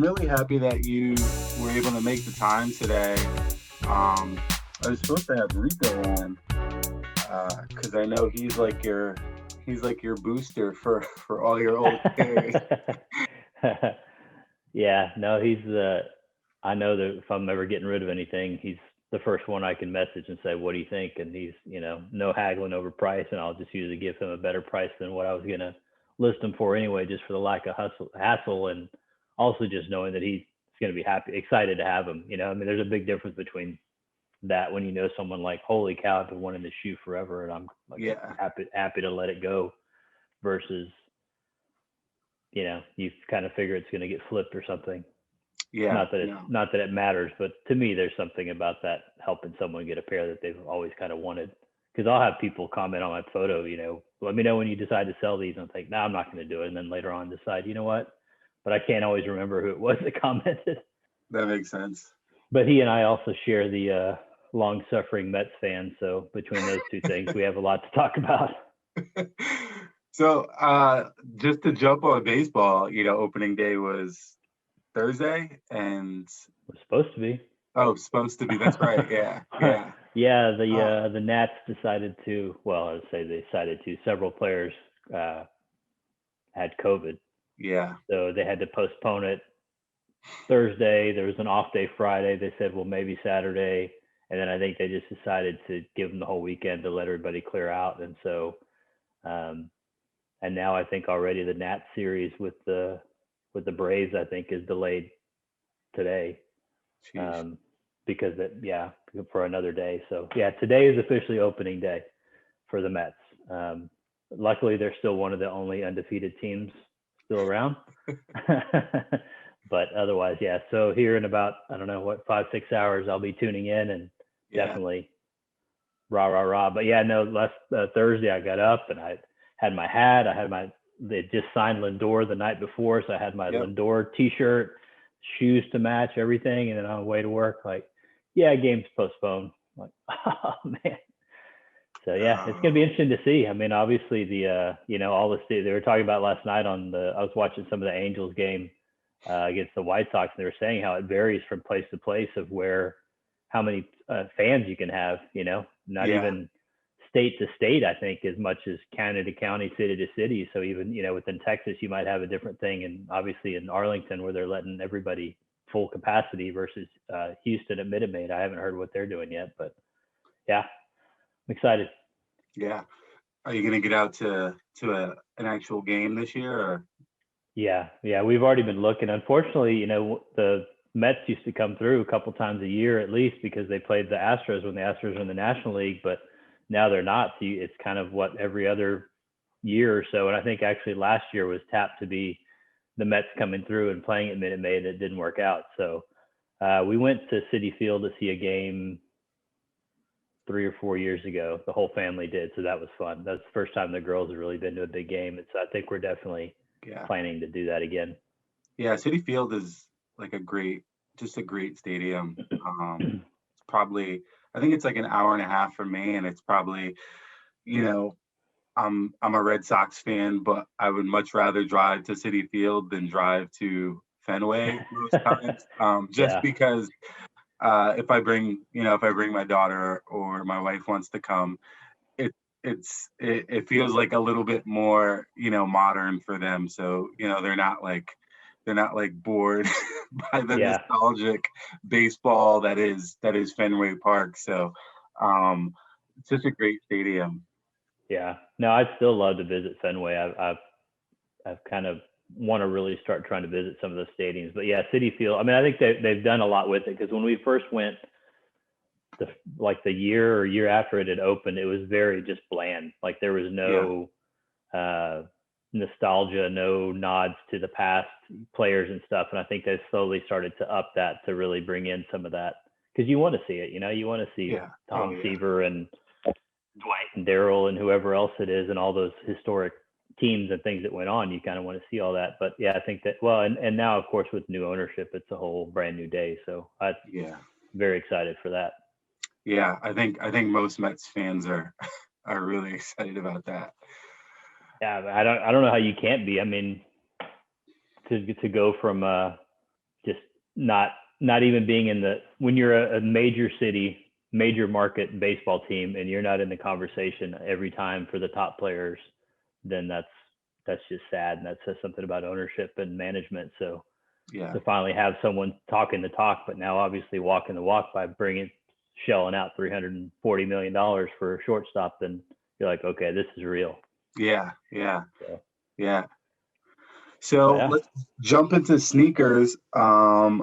I'm really happy that you were able to make the time today. I was supposed to have Rico on because I know he's like your booster for all your old players. Yeah, no, he's I know that if I'm ever getting rid of anything, he's the first one I can message and say, "What do you think?" And he's, no haggling over price, and I'll just usually give him a better price than what I was gonna list him for anyway, just for the lack of hassle, and also just knowing that he's gonna be excited to have him. I mean, there's a big difference between that when you know someone like, holy cow, I've been wanting this shoe forever, and I'm like Yeah, happy to let it go, versus you kind of figure it's going to get flipped or something. yeah, no, Not that it matters, but to me, there's something about that helping someone get a pair that they've always kind of wanted. Because I'll have people comment on my photo, let me know when you decide to sell these. And I'm like, no, I'm not going to do it. And then later on decide, you know what? But I can't always remember who it was that commented. that makes sense. But he and I also share the long-suffering Mets fan. So between those two things, we have a lot to talk about. So, just to jump on baseball, opening day was Thursday, and It was supposed to be. supposed to be. That's right. Yeah, yeah. Yeah, Uh, the Nats decided to. Well, I would say they decided to. Several players uh, had COVID, yeah, so they had to postpone it. Thursday, there was an off day Friday. They said, well, maybe Saturday, and then I think they just decided to give them the whole weekend to let everybody clear out. And so, um, and now I think already the Nats series with the Braves, I think, is delayed today, sheesh. um, because for another day. So yeah, today is officially opening day for the Mets. Um, Luckily, they're still one of the only undefeated teams still around. But otherwise, yeah. So here in about, I don't know what, 5, 6 hours, I'll be tuning in, and Yeah, definitely rah rah rah. But yeah, no, last Thursday I got up and I had my hat. They just signed Lindor the night before, so I had my yep. Lindor T-shirt, shoes to match, everything, and then on the way to work, like, yeah, game's postponed. I'm like, oh man. So yeah, it's gonna be Oh, interesting to see. I mean, obviously all the state they were talking about last night I was watching some of the Angels game against the White Sox, and they were saying how it varies from place to place of how many fans you can have. Not yeah, even state to state, I think, as much as county to county, city to city. So even within Texas, you might have a different thing, and obviously in Arlington, where they're letting everybody full capacity versus Houston at Minute Maid. I haven't heard what they're doing yet, but yeah, I'm excited. yeah. Are you gonna get out to an actual game this year? Or Yeah, we've already been looking. Unfortunately, the Mets used to come through a couple times a year at least because they played the Astros when the Astros were in the National League, but now they're not. So it's kind of what every other year or so. And I think actually last year was tapped to be the Mets coming through and playing at Minute Maid, and it didn't work out. So we went to Citi Field to see a game 3 or 4 years ago. The whole family did, so that was fun. That's the first time the girls have really been to a big game, and so I think we're definitely yeah, planning to do that again. yeah. City Field is like just a great stadium. It's probably, I think it's like an hour and a half from me, and it's probably, you know, I'm a Red Sox fan, but I would much rather drive to City Field than drive to Fenway most times. Just Yeah, because if I bring my daughter or my wife wants to come, it it feels like a little bit more, modern for them. So, they're not like bored by the yeah, nostalgic baseball that is Fenway Park. So, it's such a great stadium. yeah. No, I'd still love to visit Fenway. I've kind of want to really start trying to visit some of those stadiums. But yeah, City Field. I mean, I think they've done a lot with it because when we first went, the like the year or year after it had opened, it was very just bland. Like there was Yeah, no uh, nostalgia, no nods to the past players and stuff. And I think they slowly started to up that to really bring in some of that because you want to see it. You want to see yeah, oh Tom yeah, Seaver and Dwight and Daryl and whoever else it is and all those historic teams and things that went on. You kind of want to see all that. But yeah, I think that, well, and now, of course, with new ownership, it's a whole brand new day. So I'm yeah, very excited for that. yeah. I think most Mets fans are are really excited about that. Yeah, I don't know how you can't be. I mean, to go from not even being in when you're a major city, major market baseball team, and you're not in the conversation every time for the top players, then that's just sad. And that says something about ownership and management. So Yeah. to finally have someone talking the talk, but now obviously walking the walk by shelling out $340 million for a shortstop, then you're like, okay, this is real. Yeah. So So yeah. let's jump into sneakers. I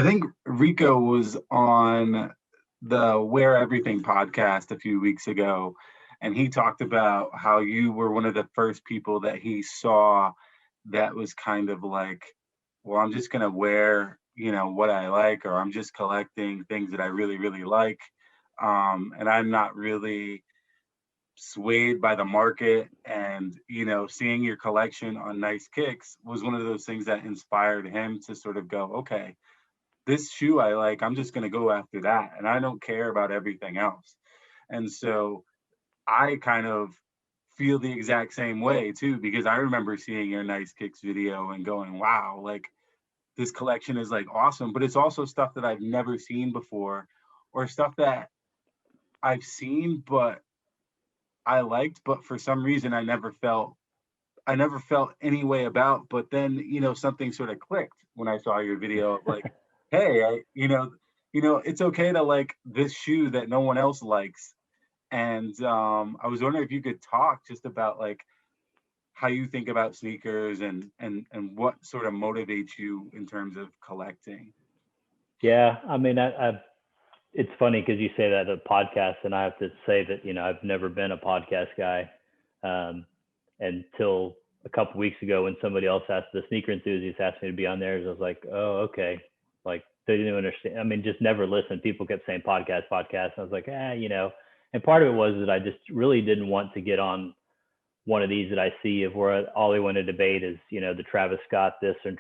think Rico was on the Wear Everything podcast a few weeks ago, and he talked about how you were one of the first people that he saw that was kind of like, well, I'm just going to wear, what I like, or I'm just collecting things that I really, really like. And I'm not really swayed by the market. And seeing your collection on Nice Kicks was one of those things that inspired him to sort of go, okay, this shoe I like, I'm just going to go after that, and I don't care about everything else. And so I kind of feel the exact same way too, because I remember seeing your Nice Kicks video and going, wow, like this collection is like awesome. But it's also stuff that I've never seen before, or stuff that I've seen but I liked, but for some reason I never felt any way about. But then, something sort of clicked when I saw your video of like, hey, it's okay to like this shoe that no one else likes. And I was wondering if you could talk just about like how you think about sneakers and what sort of motivates you in terms of collecting. Yeah, I mean, it's funny because you say that a podcast, and I have to say that I've never been a podcast guy until a couple weeks ago when somebody else the sneaker enthusiast asked me to be on theirs. I was like, oh, okay, like they didn't understand. I mean, just never listened. People kept saying podcast. And I was like, And part of it was that I just really didn't want to get on one of these that I see of where all they want to debate is, the Travis Scott this and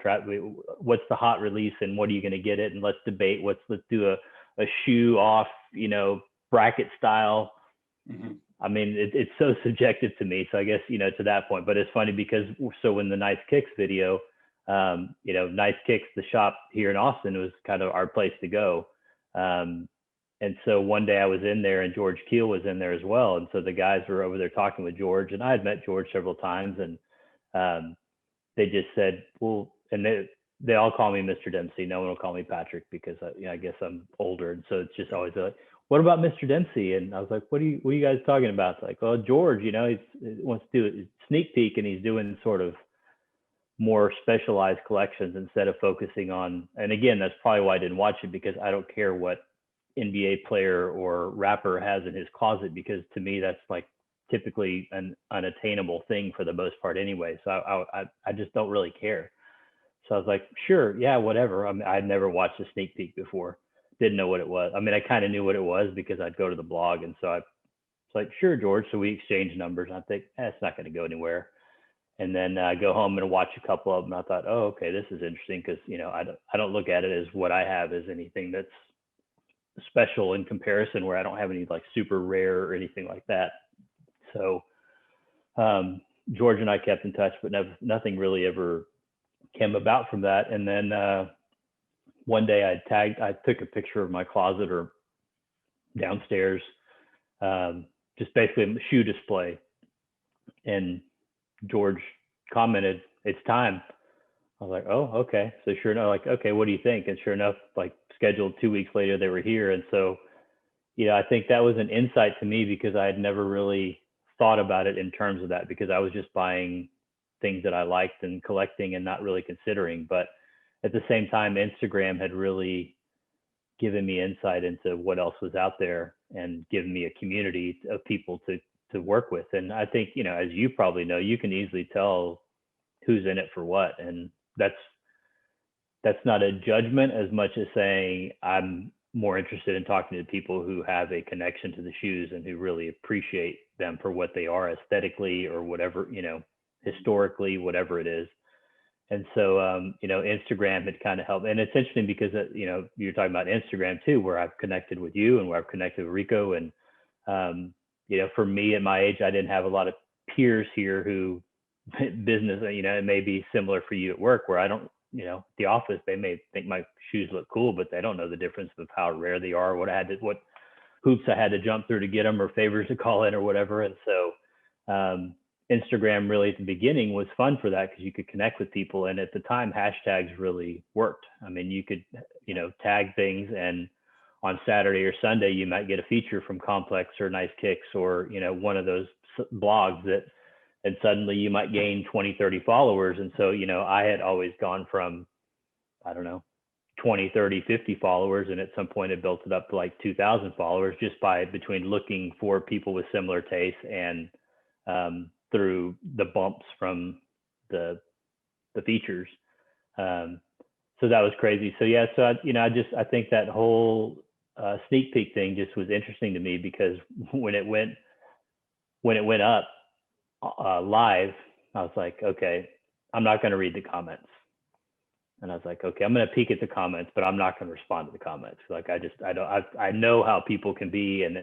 what's the hot release and what are you going to get it, and let's debate let's do a shoe off, bracket style. Mm-hmm. I mean, it's so subjective to me. So I guess, to that point, but it's funny because so in the Nice Kicks video, Nice Kicks, the shop here in Austin, was kind of our place to go. And so one day I was in there and George Keel was in there as well. And so the guys were over there talking with George, and I had met George several times, and they just said, well, and they all call me Mr. Dempsey. No one will call me Patrick because I guess I'm older. And so it's just always like, what about Mr. Dempsey? And I was like, what are you guys talking about? It's like, well, George, he wants to do a sneak peek, and he's doing sort of more specialized collections instead of focusing on, and again, that's probably why I didn't watch it, because I don't care what NBA player or rapper has in his closet, because to me, that's like typically an unattainable thing for the most part anyway. So I just don't really care. So I was like, sure, yeah, whatever. I mean, I'd never watched a sneak peek before. Didn't know what it was. I mean, I kind of knew what it was because I'd go to the blog. And so I was like, sure, George. So we exchanged numbers. And I think, it's not going to go anywhere. And then I go home and watch a couple of them. And I thought, oh, okay, this is interesting because, I don't look at it as what I have as anything that's special in comparison, where I don't have any like super rare or anything like that. So George and I kept in touch, but nothing really ever came about from that. And then one day I took a picture of my closet or downstairs, just basically a shoe display. And George commented, it's time. I was like, oh, okay. So sure enough, like, okay, what do you think? And sure enough, like scheduled 2 weeks later, they were here. And so, I think that was an insight to me because I had never really thought about it in terms of that, because I was just buying things that I liked and collecting and not really considering. But at the same time, Instagram had really given me insight into what else was out there and given me a community of people to work with. And I think, as you probably know, you can easily tell who's in it for what. And that's not a judgment as much as saying I'm more interested in talking to people who have a connection to the shoes and who really appreciate them for what they are aesthetically or whatever, historically, whatever it is. And so, Instagram had kind of helped. And it's interesting because, you're talking about Instagram too, where I've connected with you and where I've connected with Rico. And, for me at my age, I didn't have a lot of peers here who business, it may be similar for you at work, where I don't the office, they may think my shoes look cool, but they don't know the difference of how rare they are, what hoops I had to jump through to get them, or favors to call in or whatever. And so Instagram really at the beginning was fun for that, because you could connect with people. And at the time, hashtags really worked. I mean, you could, tag things, and on Saturday or Sunday, you might get a feature from Complex or Nice Kicks, or, one of those blogs and suddenly you might gain 20, 30 followers. And so, I had always gone from, I don't know, 20, 30, 50 followers. And at some point it built it up to like 2,000 followers, just by between looking for people with similar tastes and through the bumps from the features. So that was crazy. So yeah, so I think that whole sneak peek thing just was interesting to me, because when it went up live, I was like, okay, I'm not going to read the comments. And I was like, okay, I'm going to peek at the comments, but I'm not going to respond to the comments. Like, I know how people can be. And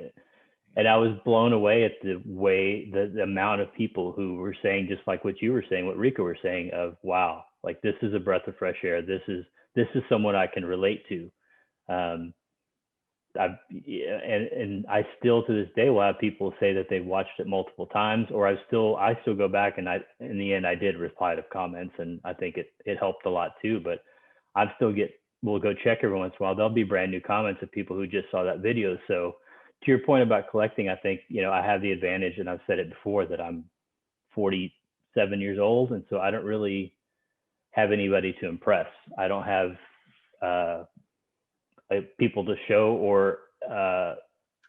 I was blown away at the amount of people who were saying, just like what you were saying, what Rico were saying, of, wow, like, this is a breath of fresh air. This is someone I can relate to. And I still, to this day, will have people say that they've watched it multiple times, or I still go back, and in the end, I did reply to comments, and I think it helped a lot too. But we'll go check every once in a while. There'll be brand new comments of people who just saw that video. So to your point about collecting, I think, I have the advantage, and I've said it before, that I'm 47 years old. And so I don't really have anybody to impress. I don't have people to show, or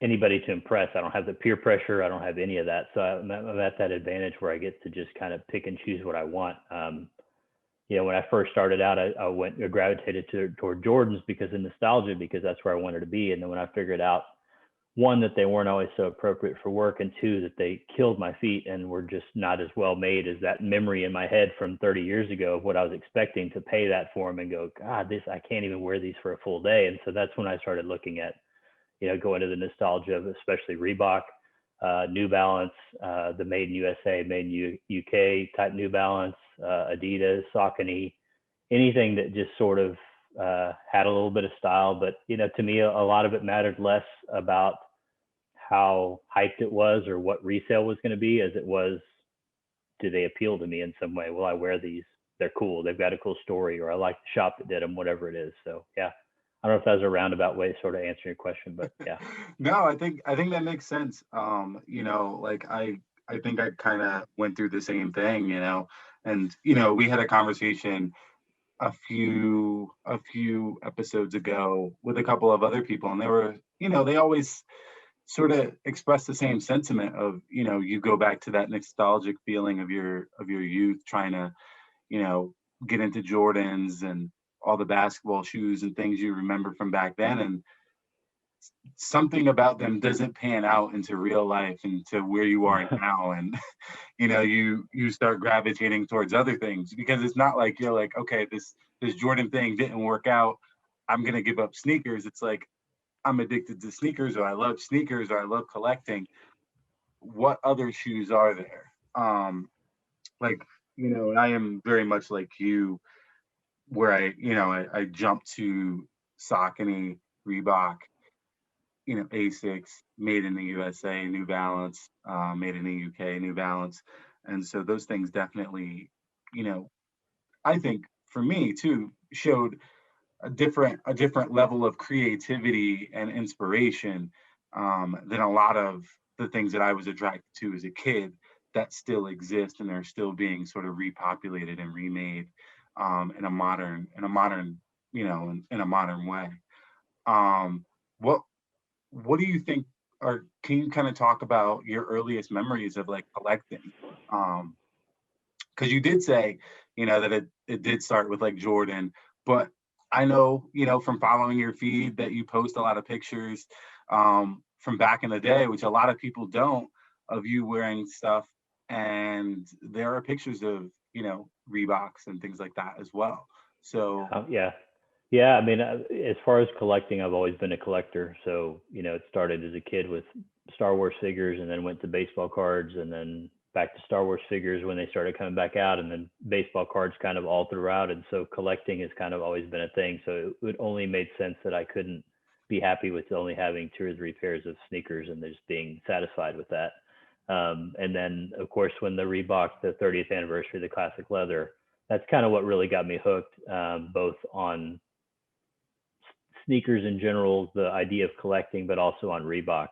anybody to impress. I don't have the peer pressure. I don't have any of that. So I'm at that advantage where I get to just kind of pick and choose what I want. When I first started out, I gravitated toward Jordans because of nostalgia, because that's where I wanted to be. And then when I figured out, one, that they weren't always so appropriate for work, and two, that they killed my feet and were just not as well made as that memory in my head from 30 years ago of what I was expecting, to pay that for them and go, God, I can't even wear these for a full day. And so that's when I started looking at, going to the nostalgia of especially Reebok, New Balance, the made in USA, made in UK type New Balance, Adidas, Saucony, anything that just sort of had a little bit of style. But, to me, a lot of it mattered less about how hyped it was or what resale was going to be, as it was, do they appeal to me in some way? Will I wear these? They're cool. They've got a cool story, or I like the shop that did them, whatever it is. So yeah, I don't know if that was a roundabout way to sort of answer your question, but yeah. No, I think that makes sense. Like I think I kind of went through the same thing, and we had a conversation a few episodes ago with a couple of other people, and they were, they always sort of express the same sentiment of, you go back to that nostalgic feeling of your youth, trying to, get into Jordans and all the basketball shoes and things you remember from back then. And something about them doesn't pan out into real life and to where you are now. And, you start gravitating towards other things, because it's not like you're like, okay, this Jordan thing didn't work out, I'm going to give up sneakers. It's like, I'm addicted to sneakers, or I love sneakers, or I love collecting. What other shoes are there? And I am very much like you, where I jumped to Saucony, Reebok, Asics, made in the USA, New Balance, made in the UK, New Balance. And so those things definitely, I think for me too, showed a different level of creativity and inspiration than a lot of the things that I was attracted to as a kid that still exist, and they're still being sort of repopulated and remade in a modern in a modern way. What do you think, or can you kind of talk about your earliest memories of like collecting? Because you did say, that it did start with like Jordan, but I know, from following your feed, that you post a lot of pictures from back in the day, which a lot of people don't, of you wearing stuff. And there are pictures of, Reeboks and things like that as well. So yeah. I mean, as far as collecting, I've always been a collector. So, it started as a kid with Star Wars figures, and then went to baseball cards, and then back to Star Wars figures when they started coming back out, and then baseball cards kind of all throughout. And so collecting has kind of always been a thing. So it only made sense that I couldn't be happy with only having 2 or 3 pairs of sneakers and just being satisfied with that. And then of course, when the Reebok, the 30th anniversary of the classic leather, that's kind of what really got me hooked, both on sneakers in general, the idea of collecting, but also on Reebok.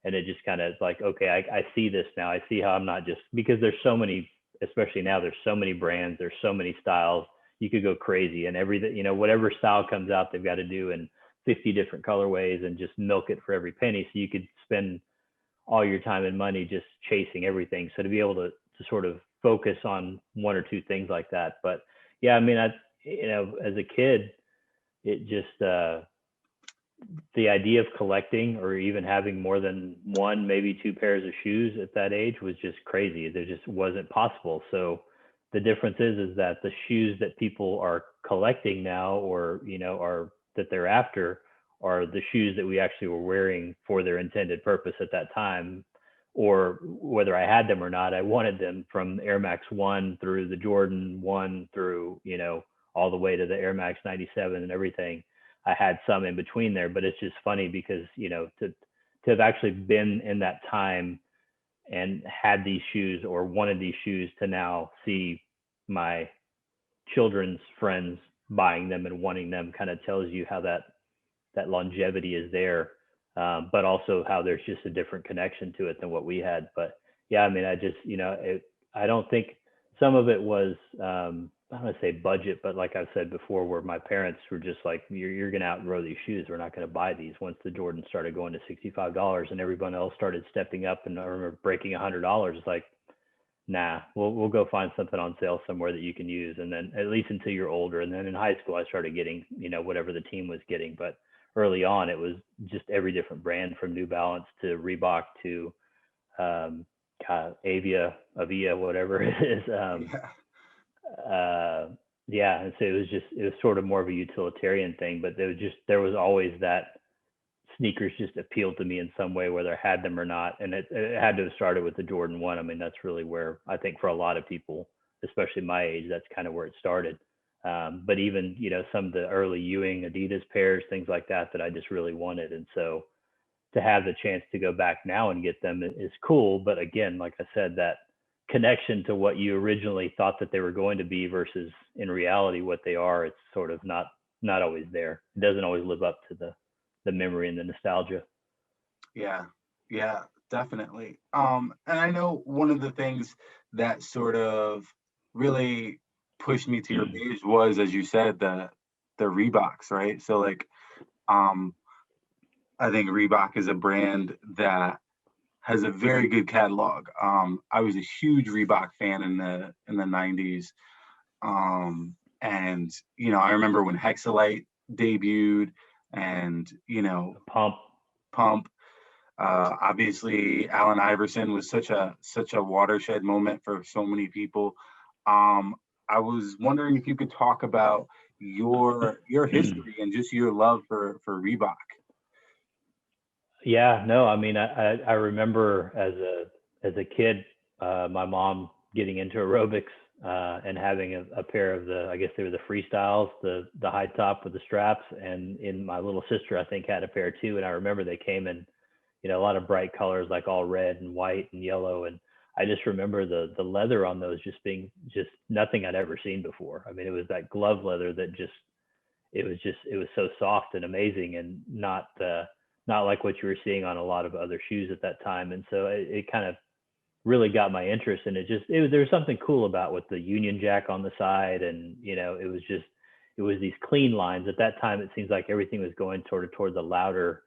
And it just kind of like, okay, I see this now. I see how I'm not just, because there's so many, especially now, there's so many brands, there's so many styles, you could go crazy, and whatever style comes out, they've got to do in 50 different colorways and just milk it for every penny. So you could spend all your time and money just chasing everything. So to be able to sort of focus on 1 or 2 things like that. But yeah, I mean, as a kid, it just, the idea of collecting or even having more than 1, maybe 2 pairs of shoes at that age was just crazy. There just wasn't possible. So the difference is that the shoes that people are collecting now, or, are that they're after, are the shoes that we actually were wearing for their intended purpose at that time, or whether I had them or not, I wanted them, from Air Max 1 through the Jordan 1 through, all the way to the Air Max 97 and everything. I had some in between there, but it's just funny because, to have actually been in that time and had these shoes or wanted these shoes, to now see my children's friends buying them and wanting them, kind of tells you how that longevity is there, but also how there's just a different connection to it than what we had. But yeah, I mean, I just, I don't think some of it was, I don't want to say budget, but like I've said before, where my parents were just like, you're going to outgrow these shoes. We're not going to buy these. Once the Jordan started going to $65 and everyone else started stepping up, and I remember breaking $100, it's like, nah, we'll go find something on sale somewhere that you can use. And then at least until you're older. And then in high school, I started getting, whatever the team was getting. But early on, it was just every different brand, from New Balance to Reebok to Avia, whatever it is. Yeah. And so it was sort of more of a utilitarian thing, but there was always that sneakers just appealed to me in some way, whether I had them or not. And it had to have started with the Jordan 1. I mean, that's really where I think for a lot of people, especially my age, that's kind of where it started. But even, some of the early Ewing Adidas pairs, things like that I just really wanted. And so to have the chance to go back now and get them is cool. But again, like I said, that connection to what you originally thought that they were going to be versus in reality what they are, it's sort of not always there. It doesn't always live up to the memory and the nostalgia. Yeah, definitely. And I know one of the things that sort of really pushed me to your page was, as you said, the Reeboks, right? So like, I think Reebok is a brand that has a very good catalog. I was a huge Reebok fan in the 90s. And I remember when Hexalite debuted, and Pump. Obviously, Allen Iverson was such a watershed moment for so many people. I was wondering if you could talk about your history and just your love for Reebok. Yeah, no, I mean, I remember as a kid, my mom getting into aerobics, and having a pair of I guess they were the freestyles, the high top with the straps, and my little sister, I think, had a pair too. And I remember they came in, a lot of bright colors, like all red and white and yellow. And I just remember the leather on those just being just nothing I'd ever seen before. I mean, it was that glove leather that it was so soft and amazing, and not like what you were seeing on a lot of other shoes at that time. And so it kind of really got my interest. And there was something cool about with the Union Jack on the side. And, it was these clean lines. At that time, it seems like everything was going toward the louder,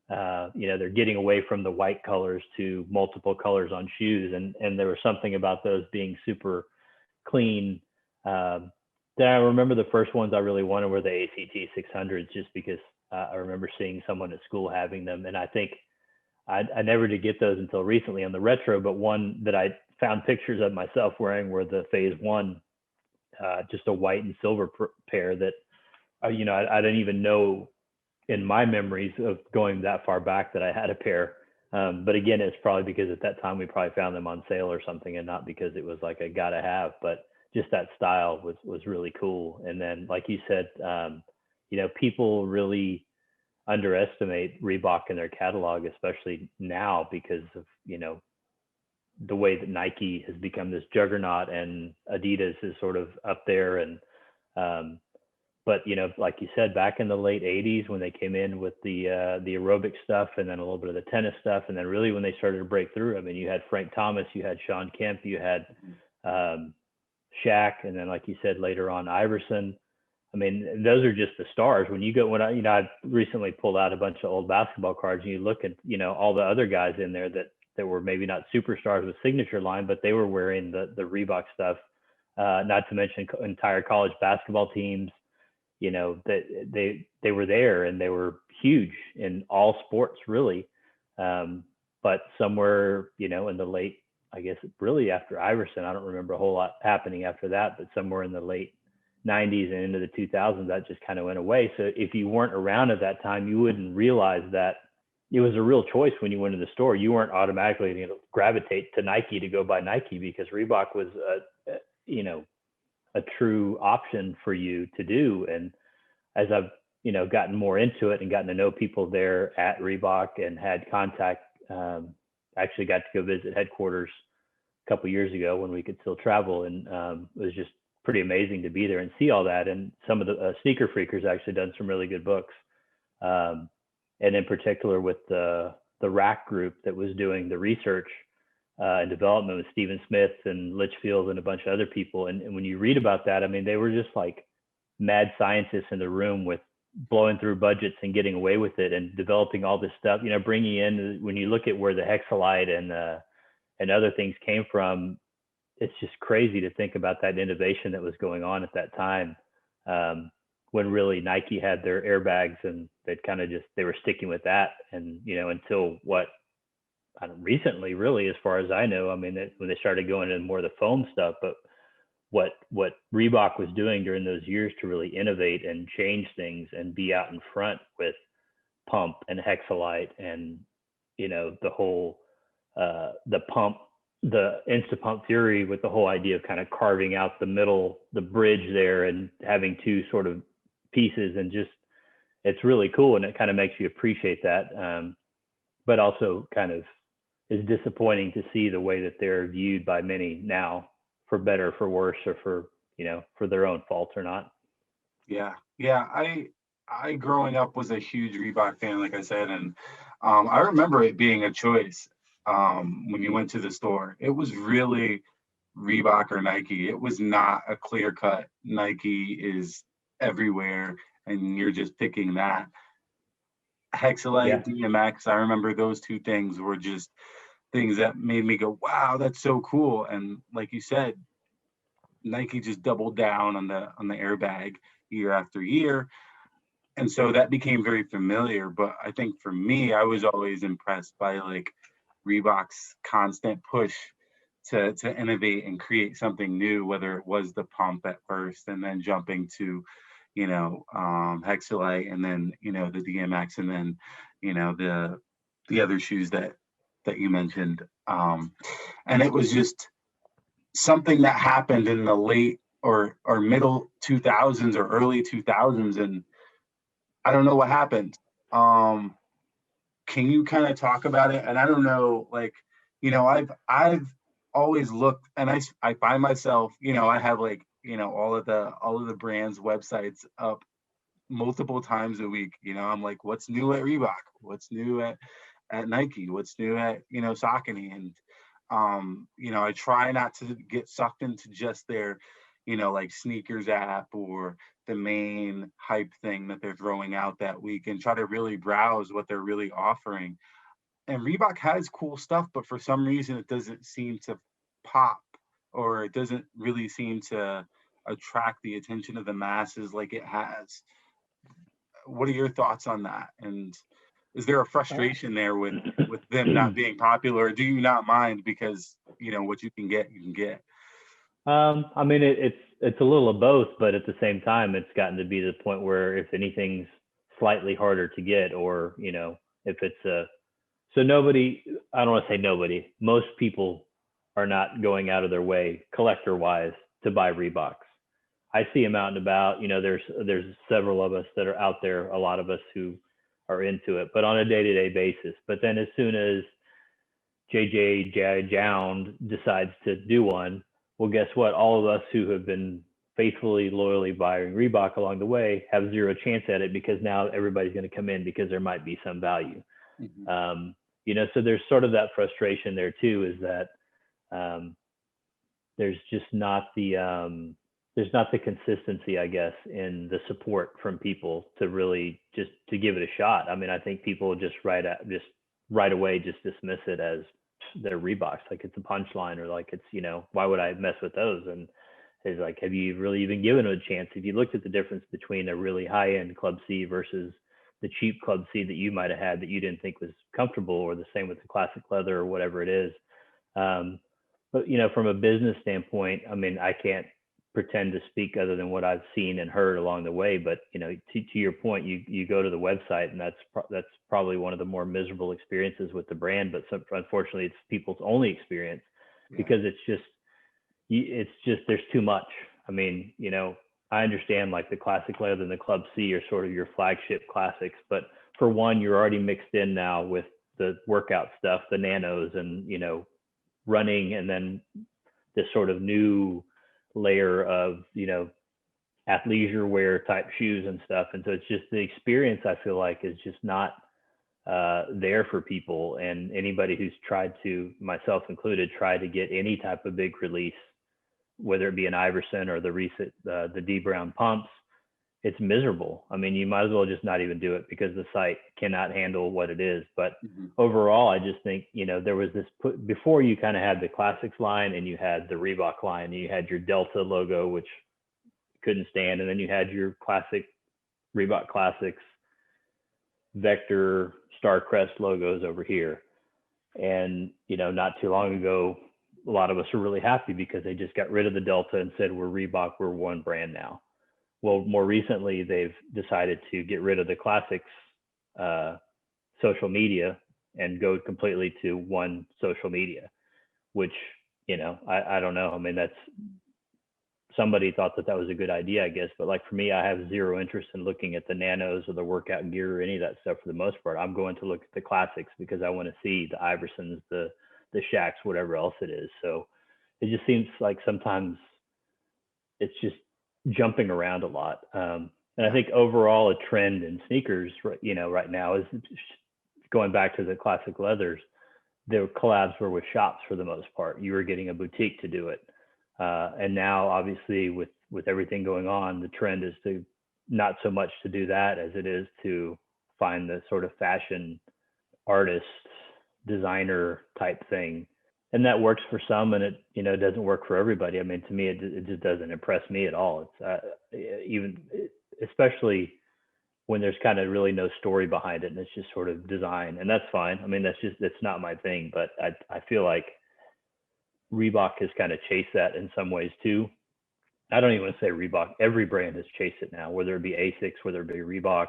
they're getting away from the white colors to multiple colors on shoes. And there was something about those being super clean. Then I remember the first ones I really wanted were the ACT 600s, just because I remember seeing someone at school having them. And I think I never did get those until recently on the retro, but one that I found pictures of myself wearing were the Phase 1, just a white and silver pair that, I didn't even know in my memories of going that far back that I had a pair. But again, it's probably because at that time we probably found them on sale or something, and not because it was like a gotta have. But just that style was really cool. And then, like you said, people really underestimate Reebok in their catalog, especially now because of the way that Nike has become this juggernaut and Adidas is sort of up there. And but like you said, back in the late 80s when they came in with the aerobic stuff and then a little bit of the tennis stuff, and then really when they started to break through, I mean, you had Frank Thomas, you had Sean Kemp, you had Shaq, and then like you said later on Iverson. I mean, those are just the stars. I recently pulled out a bunch of old basketball cards, and you look at all the other guys in there that were maybe not superstars with signature line, but they were wearing the Reebok stuff. Not to mention entire college basketball teams. That they were there and they were huge in all sports really. But somewhere in the late, I guess really after Iverson, I don't remember a whole lot happening after that, but somewhere in the late 90s and into the 2000s, that just kind of went away. So if you weren't around at that time, you wouldn't realize that it was a real choice when you went to the store. You weren't automatically going to gravitate to Nike to go buy Nike because Reebok was a true option for you to do. And as I've gotten more into it and gotten to know people there at Reebok and had contact, actually got to go visit headquarters a couple of years ago when we could still travel, and it was just pretty amazing to be there and see all that. And some of the Sneaker Freakers actually done some really good books, and in particular with the Rack group that was doing the research and development with Stephen Smith and Litchfield and a bunch of other people. And when you read about that, I mean, they were just like mad scientists in the room with blowing through budgets and getting away with it and developing all this stuff, bringing in, when you look at where the Hexalite and other things came from, it's just crazy to think about that innovation that was going on at that time, when really Nike had their airbags and they were sticking with that. And, until recently, really, as far as I know, I mean, when they started going into more of the foam stuff, but what Reebok was doing during those years to really innovate and change things and be out in front with pump and Hexalite and, the whole, the pump, the Instapump theory with the whole idea of kind of carving out the bridge there and having two sort of pieces, and just, it's really cool. And it kind of makes you appreciate that. But also kind of is disappointing to see the way that they're viewed by many now, for better or for worse, or for their own fault or not. Yeah. I growing up was a huge Reebok fan, like I said, and I remember it being a choice when you went to the store. It was really Reebok or Nike. It was not a clear cut. Nike is everywhere, and you're just picking that. Hexalite, DMX. I remember those two things were just things that made me go, "Wow, that's so cool!" And like you said, Nike just doubled down on the airbag year after year. And so that became very familiar. But I think for me, I was always impressed by like Reebok's constant push to innovate and create something new, whether it was the pump at first and then jumping to, Hexalite, and then, the DMX, and then, the other shoes that you mentioned. And it was just something that happened in the late or middle 2000s or early 2000s, and I don't know what happened. Can you kind of talk about it? And I don't know, like, I've always looked, and I find myself, I have like, all of the brands websites up multiple times a week. I'm like, what's new at Reebok? What's new at Nike? What's new at Saucony? And I try not to get sucked into just their, like sneakers app or the main hype thing that they're throwing out that week, and try to really browse what they're really offering. And Reebok has cool stuff, but for some reason it doesn't seem to pop, or it doesn't really seem to attract the attention of the masses like it has. What are your thoughts on that? And is there a frustration there with them not being popular, or do you not mind because what you can get, you can get? I mean, it's a little of both, but at the same time, it's gotten to be the point where if anything's slightly harder to get, or if it's a So nobody, I don't want to say nobody, most people are not going out of their way collector wise to buy Reeboks. I see them out and about. There's several of us that are out there, a lot of us who are into it, but on a day-to-day basis. But then as soon as JJ Jound decides to do one, well, guess what? All of us who have been faithfully, loyally buying Reebok along the way have zero chance at it, because now everybody's going to come in because there might be some value. Mhm. So there's sort of that frustration there too, is that there's just not the consistency, I guess, in the support from people to really just to give it a shot. I mean, I think people just right away just dismiss it as they're Reeboks, like it's a punchline, or like it's, why would I mess with those? And it's like, have you really even given it a chance? If you looked at the difference between a really high-end Club C versus the cheap Club C that you might have had that you didn't think was comfortable, or the same with the classic leather or whatever it is. But from a business standpoint, I mean, I can't pretend to speak other than what I've seen and heard along the way. But to your point, you go to the website, and that's probably one of the more miserable experiences with the brand. But unfortunately, it's people's only experience, because it's just there's too much. I mean, I understand like the classic leather and the Club C are sort of your flagship classics, but for one, you're already mixed in now with the workout stuff, the nanos, and running, and then this sort of new layer of athleisure wear type shoes and stuff. And so it's just the experience, I feel like, is just not there for people. And anybody who's tried to, myself included, try to get any type of big release, whether it be an Iverson or the recent the D Brown pumps, it's miserable. I mean, you might as well just not even do it, because the site cannot handle what it is. But overall, I just think, there was this before, you kind of had the classics line, and you had the Reebok line, and you had your Delta logo, which couldn't stand. And then you had your classic Reebok Classics Vector Starcrest logos over here. And, not too long ago, a lot of us were really happy because they just got rid of the Delta and said, we're Reebok, we're one brand now. Well, more recently, they've decided to get rid of the classics social media and go completely to one social media, which, I don't know. I mean, that's, somebody thought that was a good idea, I guess. But like for me, I have zero interest in looking at the nanos or the workout gear or any of that stuff for the most part. I'm going to look at the classics because I want to see the Iversons, the Shaqs, whatever else it is. So it just seems like sometimes it's just jumping around a lot. And I think overall a trend in sneakers, right now is going back to the classic leathers. The collabs were with shops for the most part. You were getting a boutique to do it. And now obviously with everything going on, the trend is to not so much to do that as it is to find the sort of fashion artist, designer type thing. And that works for some, and it doesn't work for everybody. I mean, to me, it just doesn't impress me at all. It's especially when there's kind of really no story behind it, and it's just sort of design, and that's fine. I mean, that's not my thing, but I feel like Reebok has kind of chased that in some ways too. I don't even want to say Reebok. Every brand has chased it now, whether it be Asics, whether it be Reebok.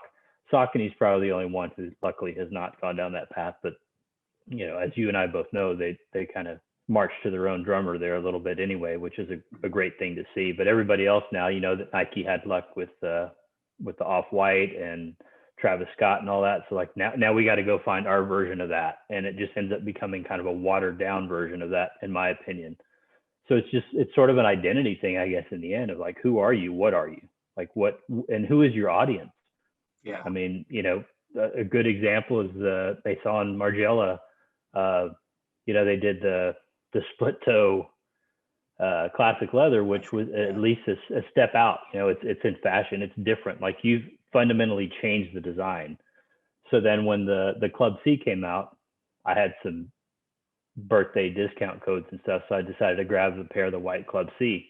Saucony is probably the only one who luckily has not gone down that path, but as you and I both know, they kind of march to their own drummer there a little bit anyway, which is a great thing to see. But everybody else now, that Nike had luck with the Off-White and Travis Scott and all that. So like now we got to go find our version of that. And it just ends up becoming kind of a watered down version of that, in my opinion. So it's sort of an identity thing, I guess, in the end, of like, who are you? What are you? Like and who is your audience? Yeah. I mean, a good example is they saw in Margiela, they did the split toe classic leather, which was at least a step out. It's in fashion, it's different. Like, you've fundamentally changed the design. So then when the Club C came out, I had some birthday discount codes and stuff, so I decided to grab a pair of the white Club C.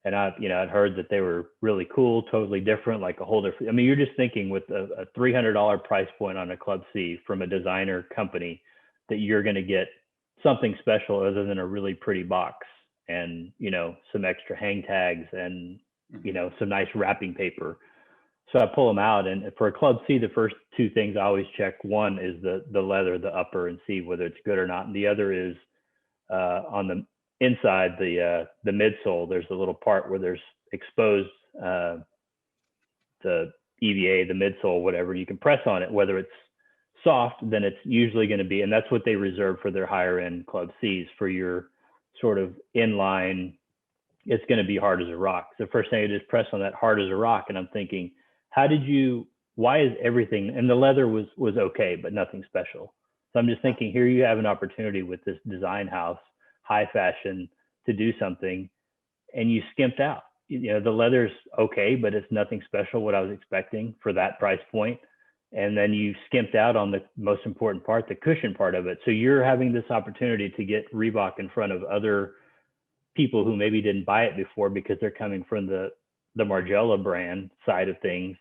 And I'd heard that they were really cool, totally different, like a whole different. I mean, you're just thinking with a $300 price point on a Club C from a designer company that you're going to get something special other than a really pretty box and some extra hang tags and some nice wrapping paper. So I pull them out, and for a Club C, the first two things I always check. One is the leather, the upper, and see whether it's good or not. And the other is on the inside, the midsole. There's a little part where there's exposed the EVA, the midsole, whatever. You can press on it. Whether it's soft, then it's usually going to be, and that's what they reserve for their higher end Club Cs. For your sort of inline, it's going to be hard as a rock. The first thing I did is press on that hard as a rock, and I'm thinking, why is everything, and the leather was okay, but nothing special. So I'm just thinking, here you have an opportunity with this design house, high fashion, to do something, and you skimped out. You know, the leather's okay, but it's nothing special, what I was expecting for that price point. And then you skimped out on the most important part, the cushion part of it. So you're having this opportunity to get Reebok in front of other people who maybe didn't buy it before because they're coming from the Margiela brand side of things,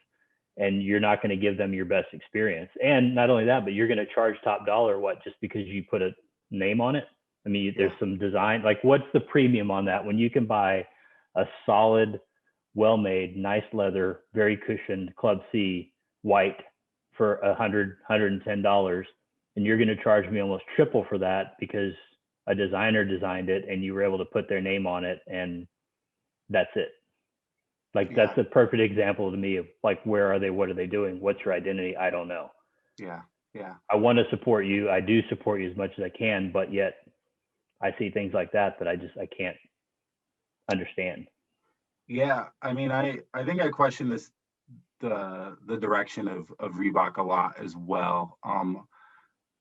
and you're not going to give them your best experience. And not only that, but you're going to charge top dollar, just because you put a name on it. I mean, there's some design, like what's the premium on that when you can buy a solid, well-made, nice leather, very cushioned Club C white for $110, and you're going to charge me almost triple for that because a designer designed it and you were able to put their name on it, and that's it. Like that's a perfect example to me of like, where are they? What are they doing? What's your identity? I don't know. Yeah. I want to support you. I do support you as much as I can, but yet I see things like that I can't understand. Yeah. I mean, I think I question the direction of Reebok a lot as well.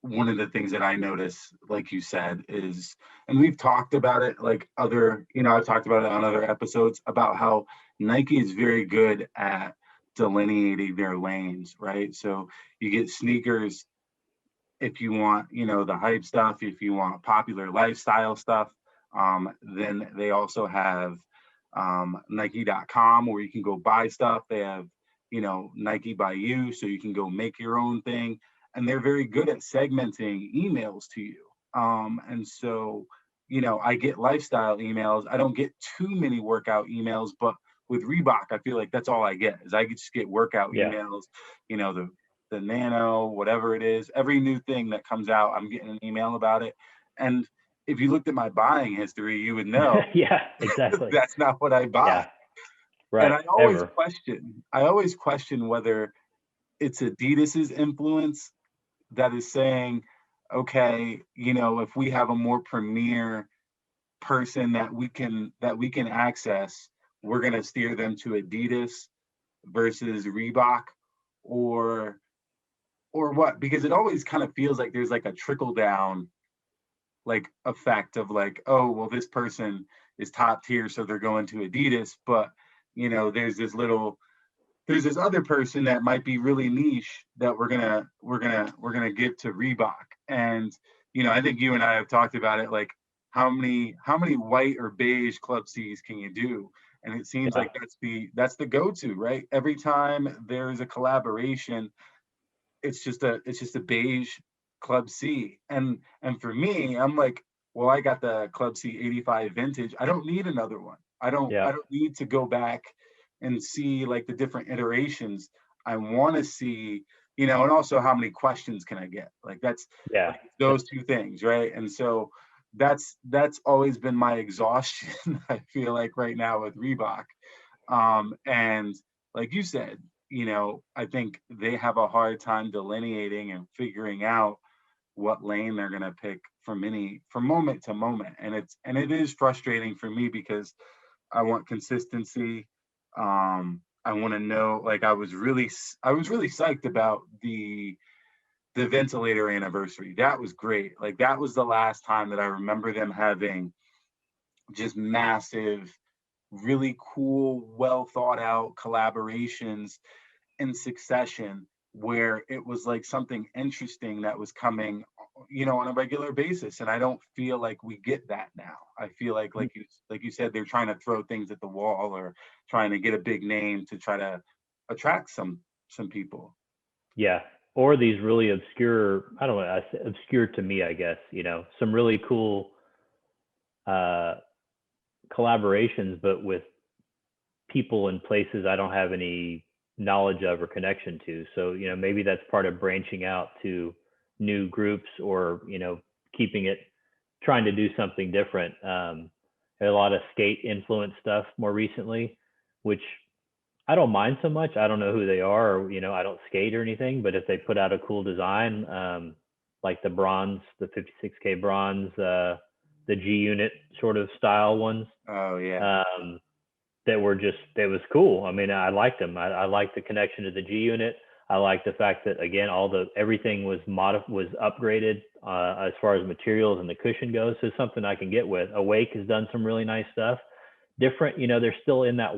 One of the things that I notice, like you said, is, and we've talked about it, like I've talked about it on other episodes, about how Nike is very good at delineating their lanes, right? So you get sneakers if you want, the hype stuff, if you want popular lifestyle stuff, then they also have Nike.com where you can go buy stuff. They have, Nike by you, so you can go make your own thing. And they're very good at segmenting emails to you. And so, I get lifestyle emails. I don't get too many workout emails, but with Reebok, I feel like that's all I get, is I just get workout emails, the Nano, whatever it is, every new thing that comes out, I'm getting an email about it. And if you looked at my buying history, you would know. Yeah, exactly. That's not what I buy. Yeah. Right. And I always question whether it's Adidas's influence that is saying, okay, if we have a more premier person that we can access, we're going to steer them to Adidas versus Reebok, or what? Because it always kind of feels like there's like a trickle down like effect of like, oh, well, this person is top tier, so they're going to Adidas, but there's this other person that might be really niche that we're gonna give to Reebok. And I think you and I have talked about it, like how many white or beige Club C's can you do? And it seems like that's the go-to, right? Every time there's a collaboration, it's just a beige Club C. And for me, I'm like, well, I got the Club C 85 vintage. I don't need another one. I don't need to go back and see like the different iterations. I want to see, and also how many questions can I get? Like that's those two things, right? And so that's always been my exhaustion. I feel like right now with Reebok. And like you said, I think they have a hard time delineating and figuring out what lane they're going to pick from moment to moment. And it is frustrating for me because I want consistency. I want to know, like I was really psyched about the ventilator anniversary. That was great. Like that was the last time that I remember them having just massive, really cool, well thought out collaborations in succession, where it was like something interesting that was coming, on a regular basis. And I don't feel like we get that now. I feel like you said, they're trying to throw things at the wall or trying to get a big name to try to attract some people. Yeah. Or these really obscure, I don't know, obscure to me, I guess, some really cool collaborations, but with people in places I don't have any knowledge of or connection to. So, maybe that's part of branching out to new groups, or, keeping it, trying to do something different. A lot of skate influence stuff more recently, which I don't mind so much. I don't know who they are, or, I don't skate or anything, but if they put out a cool design, like the bronze, the 56K bronze, the G unit sort of style ones, Oh yeah. that was cool. I mean, I liked them. I liked the connection to the G unit. I like the fact that, again, everything was upgraded as far as materials and the cushion goes. So something I can get with. Awake has done some really nice stuff. Different, they're still in that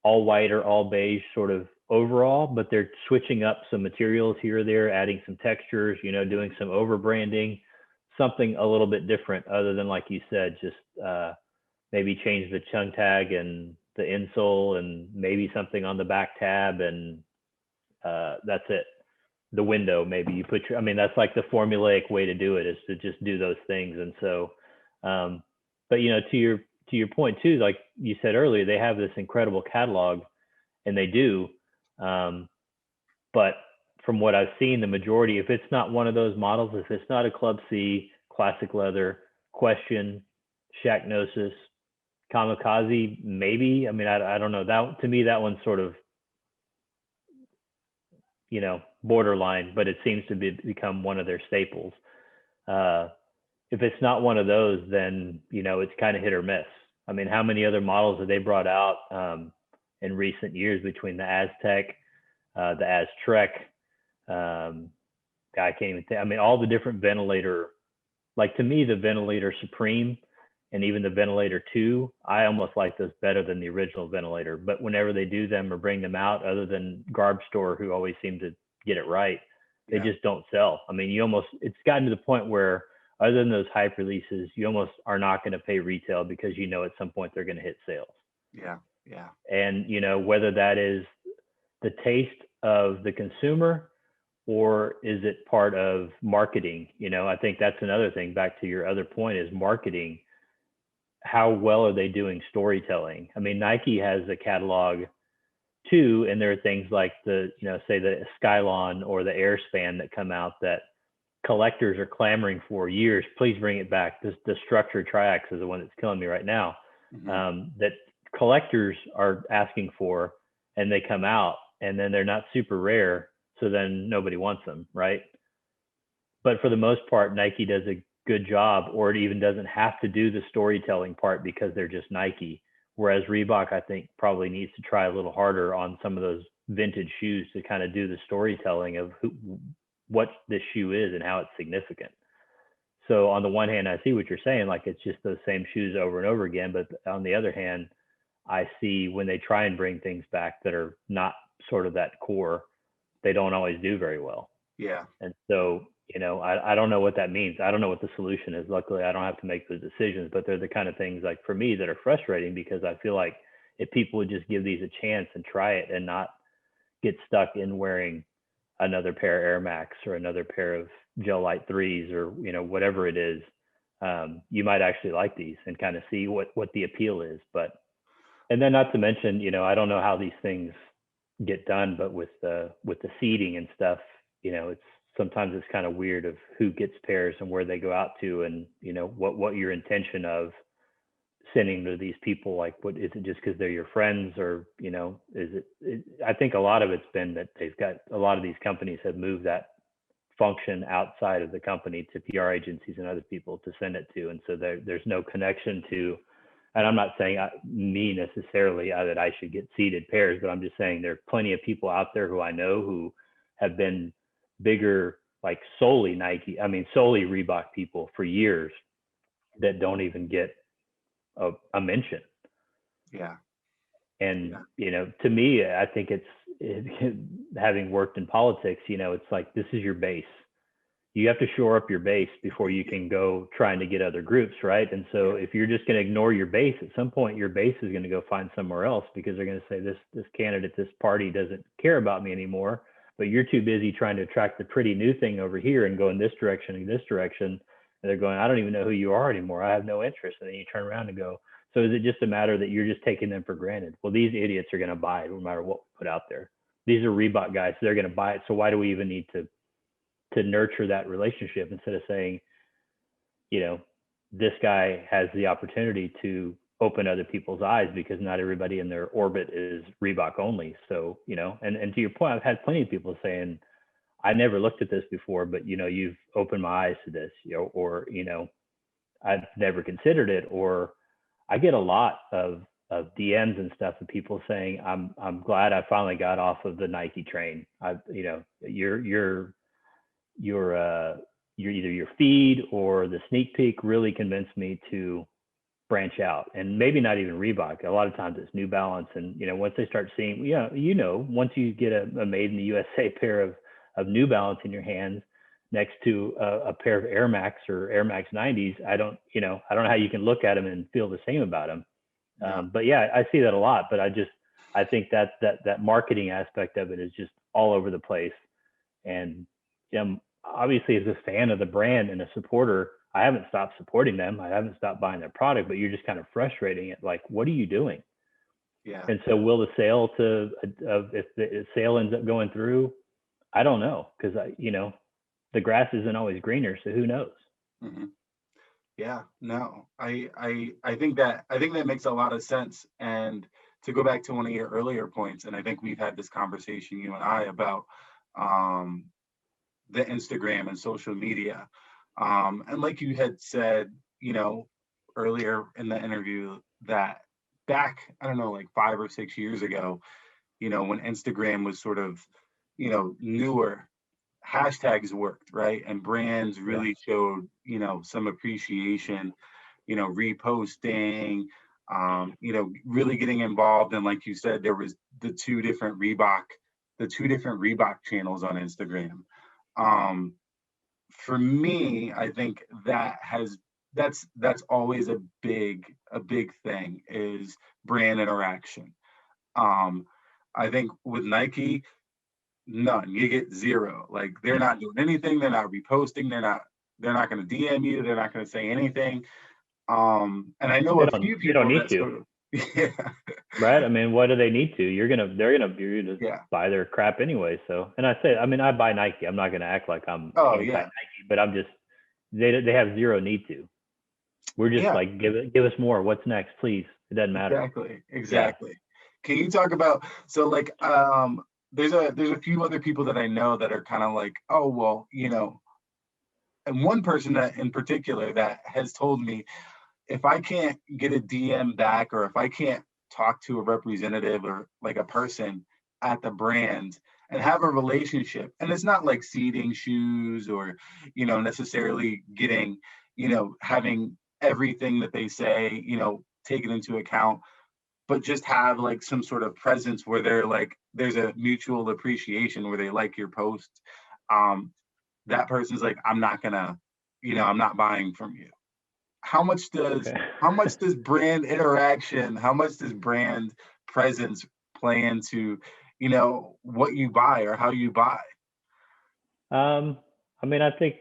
all white or all beige sort of overall, but they're switching up some materials here or there, adding some textures, doing some over branding, something a little bit different, other than, like you said, just maybe change the chun tag and the insole and maybe something on the back tab, and that's it. The window, maybe you put that's like the formulaic way to do it, is to just do those things. And so, but to your point too, like you said earlier, they have this incredible catalog, and they do. But from what I've seen, the majority, if it's not one of those models, if it's not a Club C, Classic Leather, Question, Shacknosis, Kamikaze, maybe. I don't know. That, to me, that one's sort of, borderline, but it seems to become one of their staples. If it's not one of those, then, it's kind of hit or miss. How many other models have they brought out in recent years, between the Aztec, the Aztrek, I can't even think. All the different ventilator, like, to me, the Ventilator Supreme and even the Ventilator 2, I almost like those better than the original Ventilator. But whenever they do them or bring them out, other than Garb Store, who always seem to get it right, they just don't sell. It's gotten to the point where, other than those hype releases, you almost are not going to pay retail, because at some point they're going to hit sales. Yeah. Yeah. And, whether that is the taste of the consumer, or is it part of marketing? I think that's another thing, back to your other point, is marketing. How well are they doing storytelling? Nike has a catalog too, and there are things like say the Skylon or the Airspan that come out that collectors are clamoring for years. Please bring it back. The Structure Triax is the one that's killing me right now. Mm-hmm. That collectors are asking for, and they come out, and then they're not super rare, so then nobody wants them, right? But for the most part, Nike does a good job, or it even doesn't have to do the storytelling part, because they're just Nike. Whereas Reebok, I think, probably needs to try a little harder on some of those vintage shoes to kind of do the storytelling of what this shoe is and how it's significant. So on the one hand, I see what you're saying, like, it's just those same shoes over and over again. But on the other hand, I see when they try and bring things back that are not sort of that core, they don't always do very well. Yeah. And so, I don't know what that means. I don't know what the solution is. Luckily, I don't have to make those decisions, but they're the kind of things, like, for me, that are frustrating, because I feel like if people would just give these a chance and try it, and not get stuck in wearing another pair of Air Max or another pair of Gel Light 3s, or, whatever it is, you might actually like these and kind of see what the appeal is. But, and then, not to mention, I don't know how these things get done, but with the seeding and stuff, sometimes it's kind of weird of who gets pairs and where they go out to, and what your intention of sending to these people, like, what is it, just because they're your friends, or is it, I think a lot of it's been that they've got, a lot of these companies have moved that function outside of the company to PR agencies and other people to send it to, and so there's no connection to. And I'm not saying me necessarily that I should get seeded pairs, but I'm just saying there are plenty of people out there who I know who have been bigger, like, solely solely Reebok people for years, that don't even get a mention. Yeah. And, to me, I think it's having worked in politics, it's like, this is your base. You have to shore up your base before you can go trying to get other groups, right? And so if you're just going to ignore your base, at some point your base is going to go find somewhere else, because they're going to say, this candidate, this party doesn't care about me anymore, but you're too busy trying to attract the pretty new thing over here and go in this direction and this direction. And they're going, I don't even know who you are anymore. I have no interest. And then you turn around and go, So is it just a matter that you're just taking them for granted? Well, these idiots are going to buy it no matter what we put out there. These are Reebok guys, so they're going to buy it. So why do we even need to nurture that relationship instead of saying, you know, this guy has the opportunity to open other people's eyes because not everybody in their orbit is Reebok only. So, you know, and to your point, I've had plenty of people saying, I never looked at this before, but, you know, you've opened my eyes to this, you know, or, you know, I've never considered it. Or I get a lot of DMs and stuff of people saying, I'm glad I finally got off of the Nike train. You know, your either your feed or the sneak peek really convinced me to branch out, and maybe not even Reebok. A lot of times it's New Balance. And, you know, once they start seeing, once you get a made in the USA pair of New Balance in your hands next to a pair of Air Max or Air Max 90s, I don't know how you can look at them and feel the same about them. Yeah. But yeah, I see that a lot, but I think that marketing aspect of it is just all over the place. And obviously as a fan of the brand and a supporter, I haven't stopped supporting them. I haven't stopped buying their product, but you're just kind of frustrating it. Like, what are you doing? Yeah. And so will the sale if the sale ends up going through, I don't know. Cause the grass isn't always greener. So who knows? Mm-hmm. Yeah, no, I think that makes a lot of sense. And to go back to one of your earlier points, and I think we've had this conversation, you and I, about the Instagram and social media. And like you had said, earlier in the interview, that back, I don't know, like 5 or 6 years ago, when Instagram was sort of, newer, hashtags worked, right? And brands really showed, some appreciation, reposting, really getting involved. And like you said, there was the two different Reebok channels on Instagram. For me, I think that's always a big thing, is brand interaction. I think with Nike, none. You get zero. Like, they're not doing anything. They're not reposting. They're not going to DM you. They're not going to say anything. And I know a few people they don't need that to. sort of, yeah. Right. I mean, what do they need to? They're gonna buy their crap anyway. So, and I buy Nike. I'm not gonna act like I'm anti-Nike, but I'm just, they have zero need to. We're just like, give us more. What's next, please? It doesn't matter. Exactly. Yeah. Can you talk about, so like, there's a few other people that I know that are kind of like, oh, well, and one person that in particular that has told me, if I can't get a DM back, or if I can't talk to a representative or like a person at the brand and have a relationship, and it's not like seeding shoes or, necessarily getting, having everything that they say, taken into account, but just have like some sort of presence where they're like, there's a mutual appreciation where they like your post. That person's like, I'm not buying from you. How much does brand interaction, how much does brand presence play into, what you buy or how you buy? I think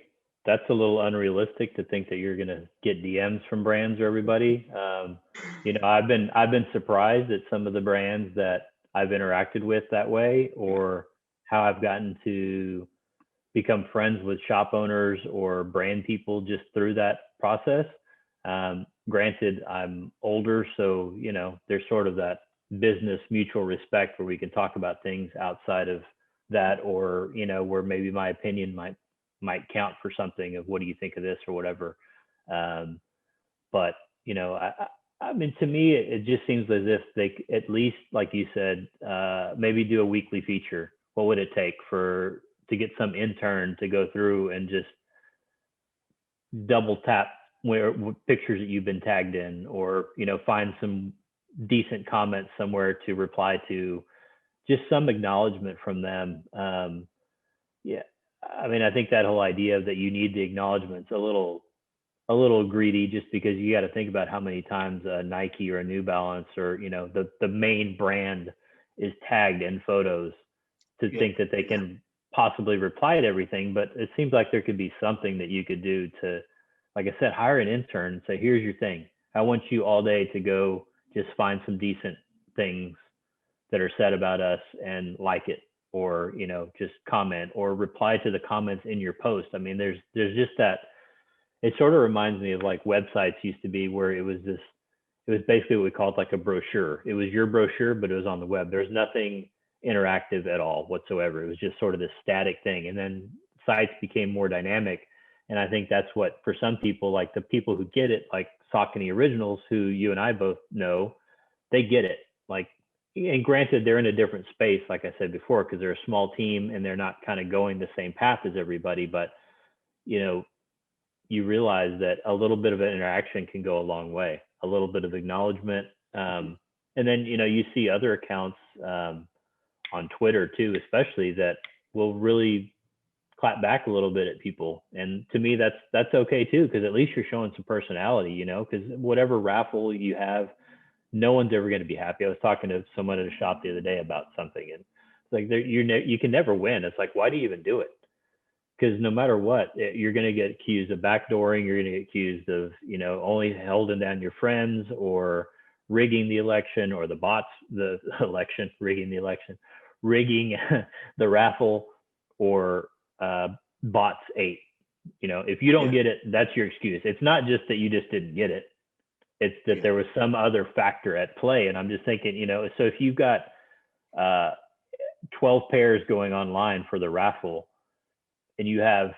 that's a little unrealistic to think that you're going to get DMs from brands or everybody. I've been surprised at some of the brands that I've interacted with that way, or how I've gotten to become friends with shop owners or brand people just through that process. Granted, I'm older, so, there's sort of that business mutual respect where we can talk about things outside of that, or, where maybe my opinion might count for something of, what do you think of this or whatever. But, to me, it just seems as if they, at least, like you said, maybe do a weekly feature. What would it take to get some intern to go through and just double tap where pictures that you've been tagged in, or, find some decent comments somewhere to reply to, just some acknowledgement from them. I think that whole idea that you need the acknowledgement's a little greedy, just because you got to think about how many times a Nike or a New Balance or, the main brand is tagged in photos to think that they can possibly reply to everything. But it seems like there could be something that you could do to, like I said, hire an intern and say, here's your thing. I want you all day to go just find some decent things that are said about us and like it, or, you know, just comment or reply to the comments in your post. I mean, there's just that. It sort of reminds me of like websites used to be, where it was basically what we called like a brochure. It was your brochure, but it was on the web. There's nothing interactive at all whatsoever. It was just sort of this static thing. And then sites became more dynamic. And I think that's what, for some people, like the people who get it, like Saucony Originals, who you and I both know, they get it. Like, and granted, they're in a different space, like I said before, because they're a small team and they're not kind of going the same path as everybody. But, you know, you realize that a little bit of an interaction can go a long way, a little bit of acknowledgement. And then, you know, you see other accounts on Twitter too, especially, that will really clap back a little bit at people. And to me, that's okay too, because at least you're showing some personality, you know, because whatever raffle you have, no one's ever going to be happy. I was talking to someone at a shop the other day about something, and it's like, you can never win. It's like, why do you even do it? Because no matter what, you're going to get accused of backdooring. You're going to get accused of, you know, only holding down your friends, or rigging the election, or the election, rigging the raffle, or bots ate. You know, if you don't get it, that's your excuse. It's not just that you just didn't get it. It's that there was some other factor at play. And I'm just thinking, you know, so if you've got 12 pairs going online for the raffle, and you have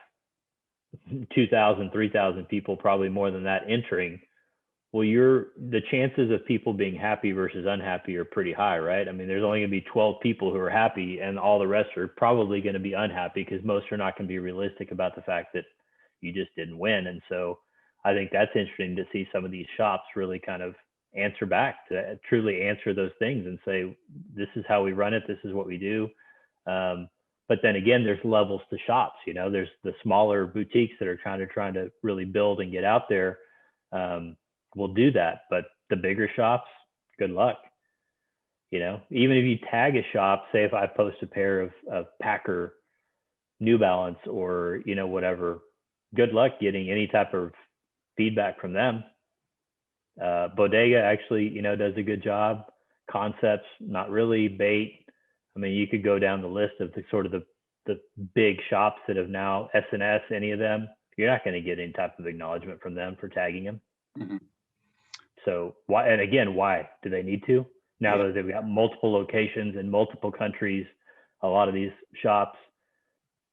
2,000, 3,000 people, probably more than that, entering, well, the chances of people being happy versus unhappy are pretty high, right? I mean, there's only going to be 12 people who are happy, and all the rest are probably going to be unhappy, because most are not going to be realistic about the fact that you just didn't win. And so I think that's interesting to see some of these shops really kind of answer back, to truly answer those things and say, this is how we run it. This is what we do. But then again, there's levels to shops. You know, there's the smaller boutiques that are trying to really build and get out there. Will do that, but the bigger shops, good luck. You know, even if you tag a shop, say if I post a pair of Packer New Balance, or, you know, whatever, good luck getting any type of feedback from them. Bodega actually, you know, does a good job. Concepts, not really. Bait, I mean, you could go down the list of the sort of the big shops that have now, S&S, any of them, you're not going to get any type of acknowledgement from them for tagging them. Mm-hmm. So why, and again, why do they need to? Now that they've got multiple locations in multiple countries, a lot of these shops,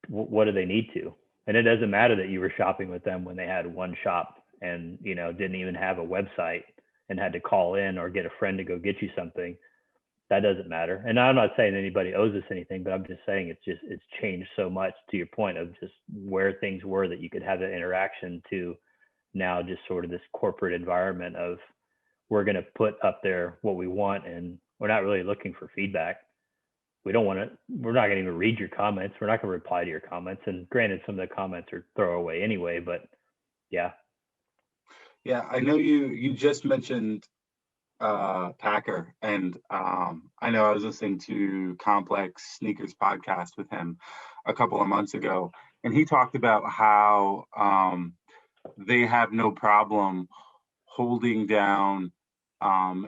what do they need to? And it doesn't matter that you were shopping with them when they had one shop and, you know, didn't even have a website and had to call in or get a friend to go get you something. That doesn't matter. And I'm not saying anybody owes us anything, but I'm just saying it's changed so much, to your point of just where things were that you could have that interaction, to now just sort of this corporate environment of, we're going to put up there what we want, and we're not really looking for feedback. We're not going to even read your comments. We're not going to reply to your comments. And granted, some of the comments are throwaway anyway, but yeah. Yeah, I know you just mentioned Packer, and I know I was listening to Complex Sneakers podcast with him a couple of months ago, and he talked about how they have no problem holding down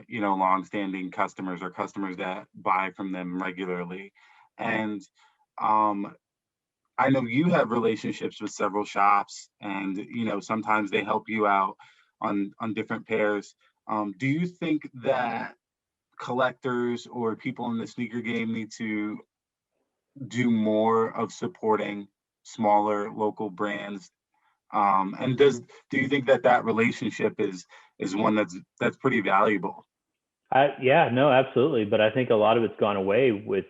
you know, longstanding customers, or customers that buy from them regularly. And I know you have relationships with several shops, and, you know, sometimes they help you out on different pairs. Do you think that collectors or people in the sneaker game need to do more of supporting smaller local brands? And do you think that relationship is one that's pretty valuable? Yeah, no, absolutely. But I think a lot of it's gone away with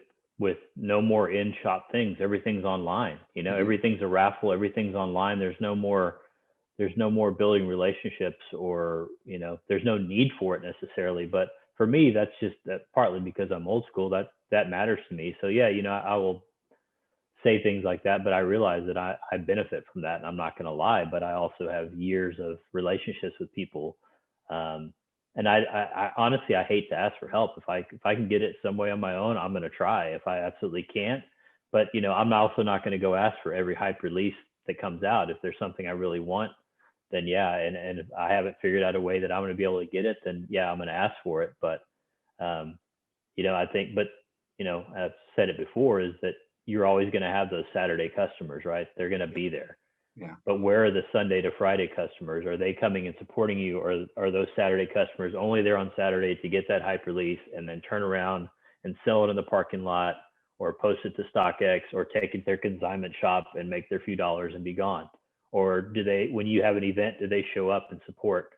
no more in shop things. Everything's online. You know, Mm-hmm. everything's a raffle. Everything's online. There's no more building relationships, or, you know, there's no need for it necessarily. But for me, that's just partly because I'm old school. That matters to me. So yeah, you know, I will say things like that, but I realize that I benefit from that, and I'm not going to lie. But I also have years of relationships with people. And I honestly, I hate to ask for help. If I can get it some way on my own, I'm going to try. If I absolutely can't, but, you know, I'm also not going to go ask for every hype release that comes out. If there's something I really want, then yeah. And if I haven't figured out a way that I'm going to be able to get it, then yeah, I'm going to ask for it. But, I think, but, I've said it before, is that you're always going to have those Saturday customers, right? They're going to be there. Yeah. But where are the Sunday to Friday customers? Are they coming and supporting you, or are those Saturday customers only there on Saturday to get that hype release and then turn around and sell it in the parking lot, or post it to StockX, or take it to their consignment shop and make their few dollars and be gone? Or do they, when you have an event, do they show up and support?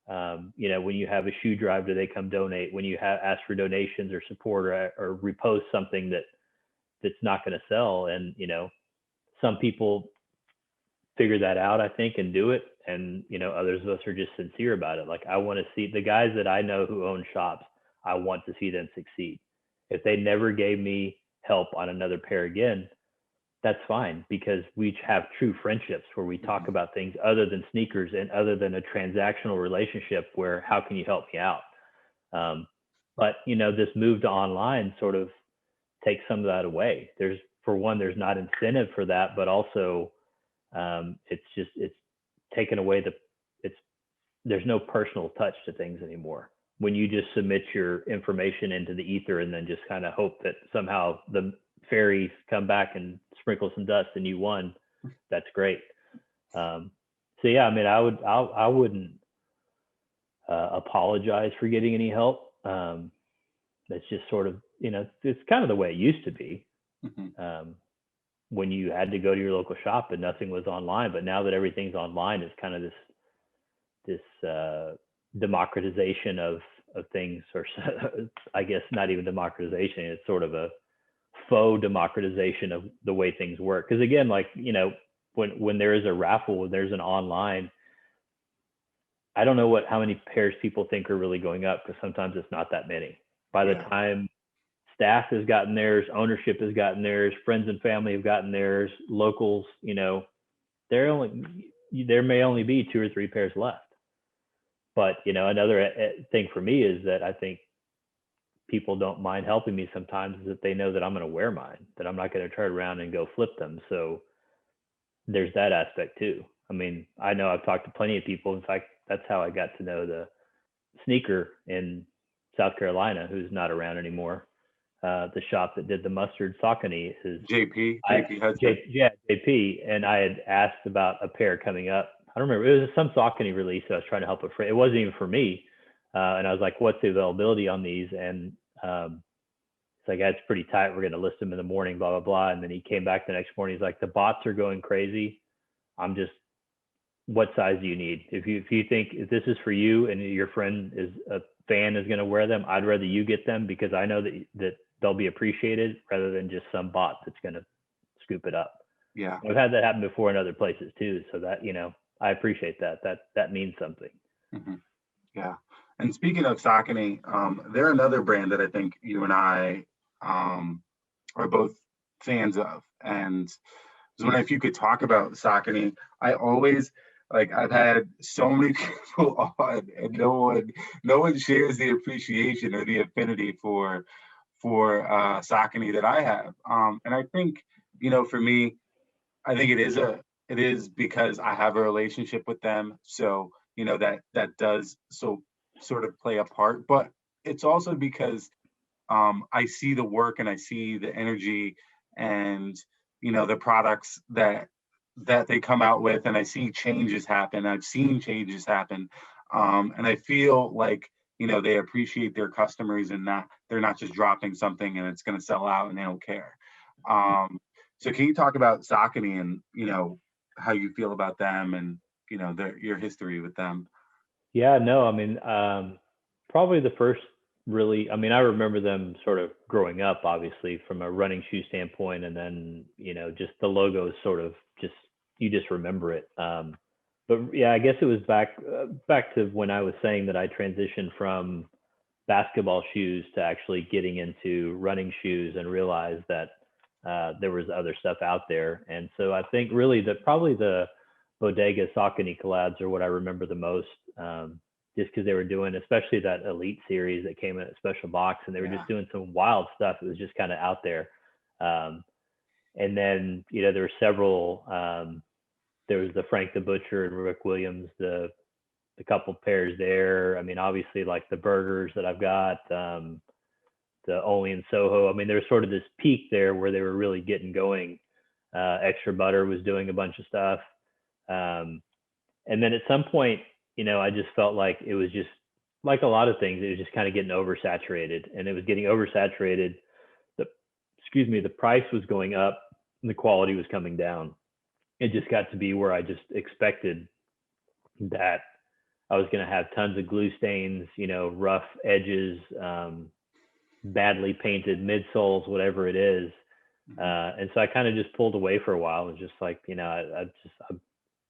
When you have a shoe drive, do they come donate? When you ask for donations or support, or repost something that's not going to sell? And, some people figure that out, I think, and do it. And, others of us are just sincere about it. Like, I want to see the guys that I know who own shops, I want to see them succeed. If they never gave me help on another pair again, that's fine, because we have true friendships where we talk about things other than sneakers and other than a transactional relationship where, how can you help me out? But, this move to online sort of takes some of that away. For one, there's not incentive for that, but also it's taken away there's no personal touch to things anymore. When you just submit your information into the ether and then just kind of hope that somehow the fairies come back and sprinkle some dust and you won, that's great. So yeah, I mean, I wouldn't apologize for getting any help. That's just sort of, it's kind of the way it used to be. When you had to go to your local shop and nothing was online. But now that everything's online, it's kind of this democratization of things, or I guess not even democratization. It's sort of a faux democratization of the way things work. Because again, like, when there is a raffle, when there's an online, I don't know how many pairs people think are really going up, because sometimes it's not that many. By the time staff has gotten theirs, ownership has gotten theirs, friends and family have gotten theirs, locals, there may only be 2 or 3 pairs left. But, another thing for me is that I think people don't mind helping me sometimes, is that they know that I'm going to wear mine, that I'm not going to turn around and go flip them. So there's that aspect too. I mean, I know I've talked to plenty of people. In fact, that's how I got to know the sneaker in South Carolina, who's not around anymore. The shop that did the mustard Saucony is JP Hudson. JP. And I had asked about a pair coming up. I don't remember. It was some Saucony release. So I was trying to help a friend. It wasn't even for me. And I was like, what's the availability on these? And it's like, it's pretty tight. We're going to list them in the morning, blah, blah, blah. And then he came back the next morning. He's like, the bots are going crazy. What size do you need? If you think if this is for you and your friend is a fan is going to wear them, I'd rather you get them, because I know that they'll be appreciated, rather than just some bot that's going to scoop it up. Yeah. I've had that happen before in other places too. So that, I appreciate that. That means something. Mm-hmm. Yeah. And speaking of Saucony, they're another brand that I think you and I are both fans of. And so if you could talk about Saucony, I always, like, I've had so many people on, and no one shares the appreciation or the affinity for Saucony that I have. And I think, for me, I think it is because I have a relationship with them. So, that does sort of play a part, but it's also because I see the work and I see the energy and, the products that they come out with, and I see changes happen. I've seen changes happen. And I feel like, they appreciate their customers, and they're not just dropping something and it's going to sell out and they don't care. So can you talk about Saucony and, how you feel about them and, your history with them? Yeah, no, I mean, probably the first really, I mean, I remember them sort of growing up, obviously, from a running shoe standpoint. And then, just the logo is sort of you just remember it. But yeah, I guess it was back to when I was saying that I transitioned from basketball shoes to actually getting into running shoes, and realized that there was other stuff out there. And so I think really probably the Bodega Saucony collabs are what I remember the most, just because they were doing, especially that Elite series that came in a special box, and they were just doing some wild stuff. It was just kind of out there. And then, there were several there was the Frank the Butcher and Rick Williams, the couple pairs there. I mean, obviously like the burgers that I've got, the Only in Soho. I mean, there was sort of this peak there where they were really getting going. Extra Butter was doing a bunch of stuff. And then at some point, I just felt like it was just like a lot of things, it was just kind of getting oversaturated, and it was getting oversaturated. The price was going up and the quality was coming down. It just got to be where I just expected that I was going to have tons of glue stains, rough edges, badly painted midsoles, whatever it is. And so I kind of just pulled away for a while. It was just like,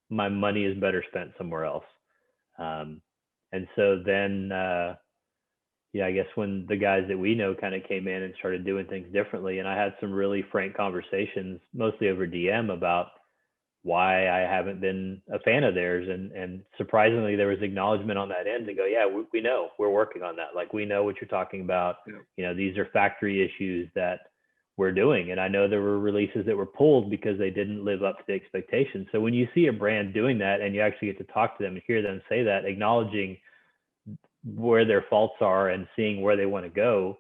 my money is better spent somewhere else. And so then, I guess when the guys that we know kind of came in and started doing things differently, and I had some really frank conversations, mostly over DM, about why I haven't been a fan of theirs. And surprisingly, there was acknowledgement on that end to go, yeah, we know, we're working on that. Like, we know what you're talking about. Yeah. These are factory issues that we're doing. And I know there were releases that were pulled because they didn't live up to the expectations. So when you see a brand doing that and you actually get to talk to them and hear them say that, acknowledging where their faults are and seeing where they want to go,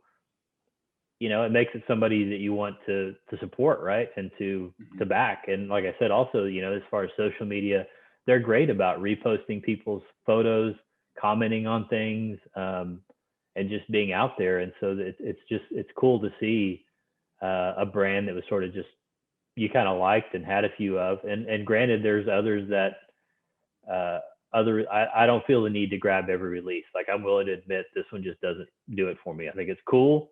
it makes it somebody that you want to support, right? And to back. And like I said, also, as far as social media, they're great about reposting people's photos, commenting on things, and just being out there. And so it's cool to see a brand that was sort of just, you kind of liked and had a few of, and granted, there's others that, I don't feel the need to grab every release. Like, I'm willing to admit this one just doesn't do it for me. I think it's cool.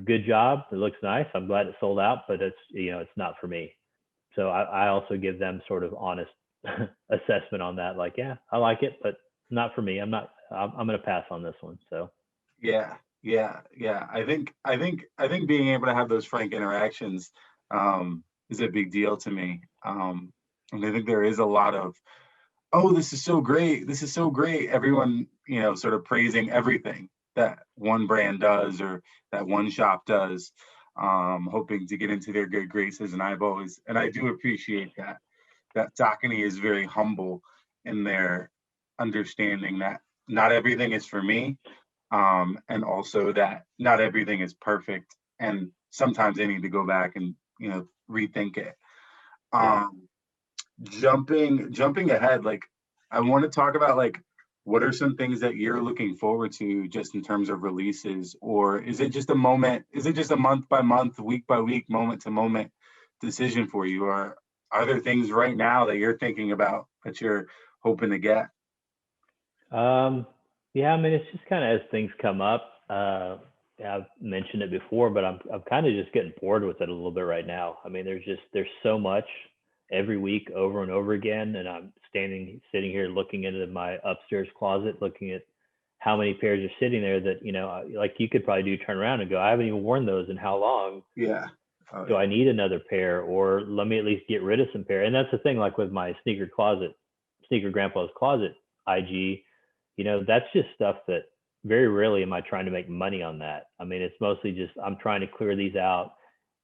Good job. It looks nice. I'm glad it sold out, but it's, it's not for me. So I also give them sort of honest assessment on that. Like, yeah, I like it, but not for me. I'm going to pass on this one. So. Yeah. I think being able to have those frank interactions is a big deal to me. And I think there is a lot of, oh, this is so great. This is so great. Everyone, sort of praising everything that one brand does or that one shop does, hoping to get into their good graces. And I do appreciate that Saucony is very humble in their understanding that not everything is for me. And also that not everything is perfect, and sometimes they need to go back and rethink it. Jumping ahead, like, I want to talk about, like, what are some things that you're looking forward to just in terms of releases, or is it just a moment? Is it just a month by month, week by week, moment to moment decision for you, or are there things right now that you're thinking about that you're hoping to get? Yeah, I mean, it's just kind of as things come up. I've mentioned it before, but I'm kind of just getting bored with it a little bit right now. I mean, there's so much every week over and over again, and I'm sitting here looking into my upstairs closet, looking at how many pairs are sitting there that, like, you could probably turn around and go, I haven't even worn those in how long? Yeah. Do I need another pair, or let me at least get rid of some pair? And that's the thing, like with my Sneaker Grandpa's Closet IG, that's just stuff that very rarely am I trying to make money on that. I mean, it's mostly just, I'm trying to clear these out,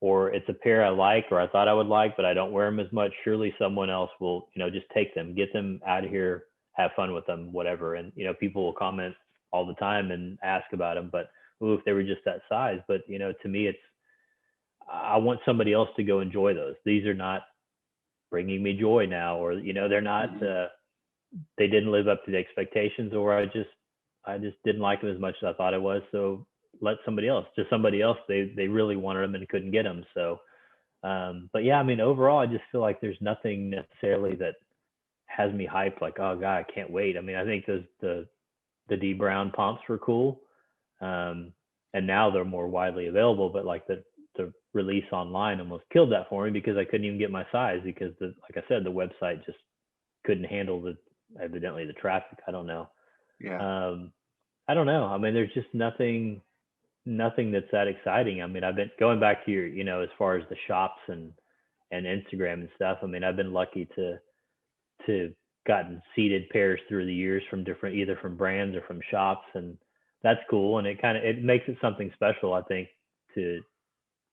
or it's a pair I like, or I thought I would like, but I don't wear them as much. Surely someone else will, just take them, get them out of here, have fun with them, whatever. And, people will comment all the time and ask about them, but if they were just that size. But, to me, I want somebody else to go enjoy those. These are not bringing me joy now, or, they're not, they didn't live up to the expectations, or I just didn't like them as much as I thought I was. So let somebody else, they really wanted them and couldn't get them. So, but yeah, I mean, overall, I just feel like there's nothing necessarily that has me hyped, like, oh God, I can't wait. I mean, I think the D Brown pumps were cool. And now they're more widely available, but like the release online almost killed that for me, because I couldn't even get my size, because like I said, the website just couldn't handle evidently the traffic. I don't know. Yeah. I don't know. I mean, there's just nothing that's that exciting. I mean, I've been going back to your, as far as the shops and Instagram and stuff. I mean, I've been lucky to gotten seeded pairs through the years from different, either from brands or from shops. And that's cool. And it makes it something special, I think, to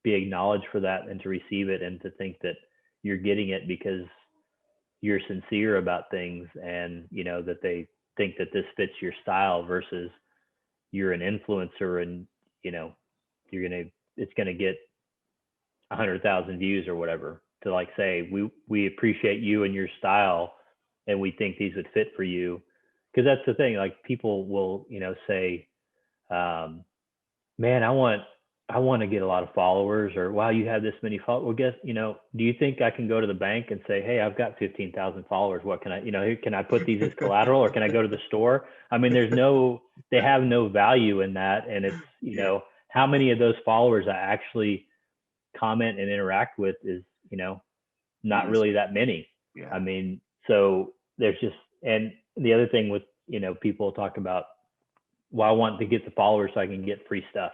be acknowledged for that and to receive it, and to think that you're getting it because you're sincere about things, and that they think that this fits your style versus you're an influencer, and it's gonna get 100,000 views or whatever, to like say we appreciate you and your style, and we think these would fit for you. Because that's the thing, like people will say, man, I want to get a lot of followers, or wow, you have this many followers. Well, guess, do you think I can go to the bank and say, hey, I've got 15,000 followers. What can I, can I put these as collateral, or can I go to the store? I mean, they have no value in that. And it's, how many of those followers I actually comment and interact with is, not really that many. Yeah. I mean, so there's just, and the other thing with, people talk about, well, I want to get the followers so I can get free stuff.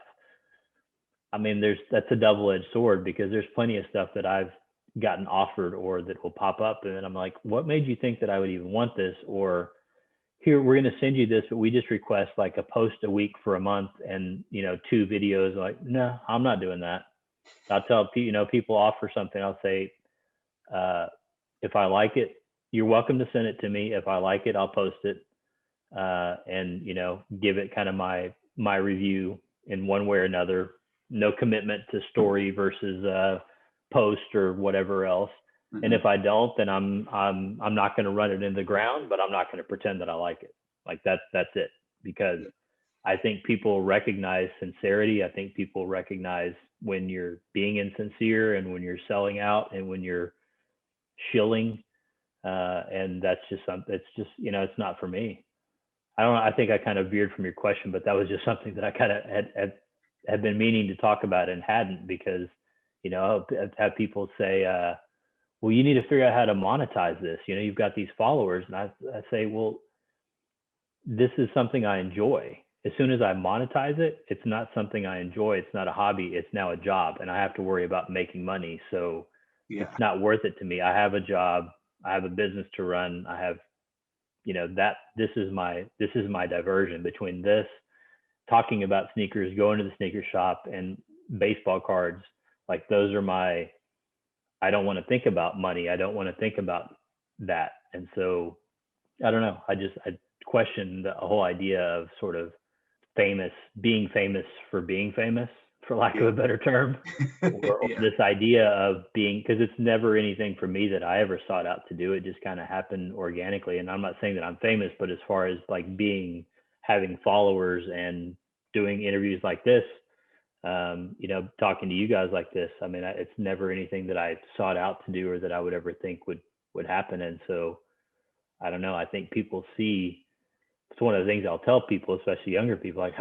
I mean, that's a double-edged sword, because there's plenty of stuff that I've gotten offered or that will pop up, and then I'm like, what made you think that I would even want this? Or here, we're going to send you this, but we just request like a post a week for a month and 2 videos. Like, no, I'm not doing that. I'll tell people offer something, I'll say, if I like it, you're welcome to send it to me. If I like it, I'll post it, and give it kind of my review in one way or another. No commitment to story versus post or whatever else. Mm-hmm. And if I don't, then I'm not going to run it into the ground, but I'm not going to pretend that I like it. Like that's it. Because I think people recognize sincerity. I think people recognize when you're being insincere, and when you're selling out, and when you're shilling. And that's just something. It's just it's not for me. I don't know. I think I kind of veered from your question, but that was just something that I kind of had been meaning to talk about and hadn't, because I've had people say, well, you need to figure out how to monetize this. You've got these followers, and I say, well, this is something I enjoy. As soon as I monetize it, it's not something I enjoy. It's not a hobby. It's now a job, and I have to worry about making money. So it's not worth it to me. I have a job. I have a business to run. I have, that this is my diversion between this, talking about sneakers, going to the sneaker shop, and baseball cards. Like those are I don't want to think about money. I don't want to think about that. And so I don't know. I question the whole idea of sort of being famous for being famous, for lack of a better term, or this idea of being, because it's never anything for me that I ever sought out to do. It just kind of happened organically. And I'm not saying that I'm famous, but as far as like having followers and doing interviews like this, talking to you guys like this, I mean, it's never anything that I sought out to do or that I would ever think would happen. And so I don't know. I think people see, it's one of the things I'll tell people, especially younger people, like,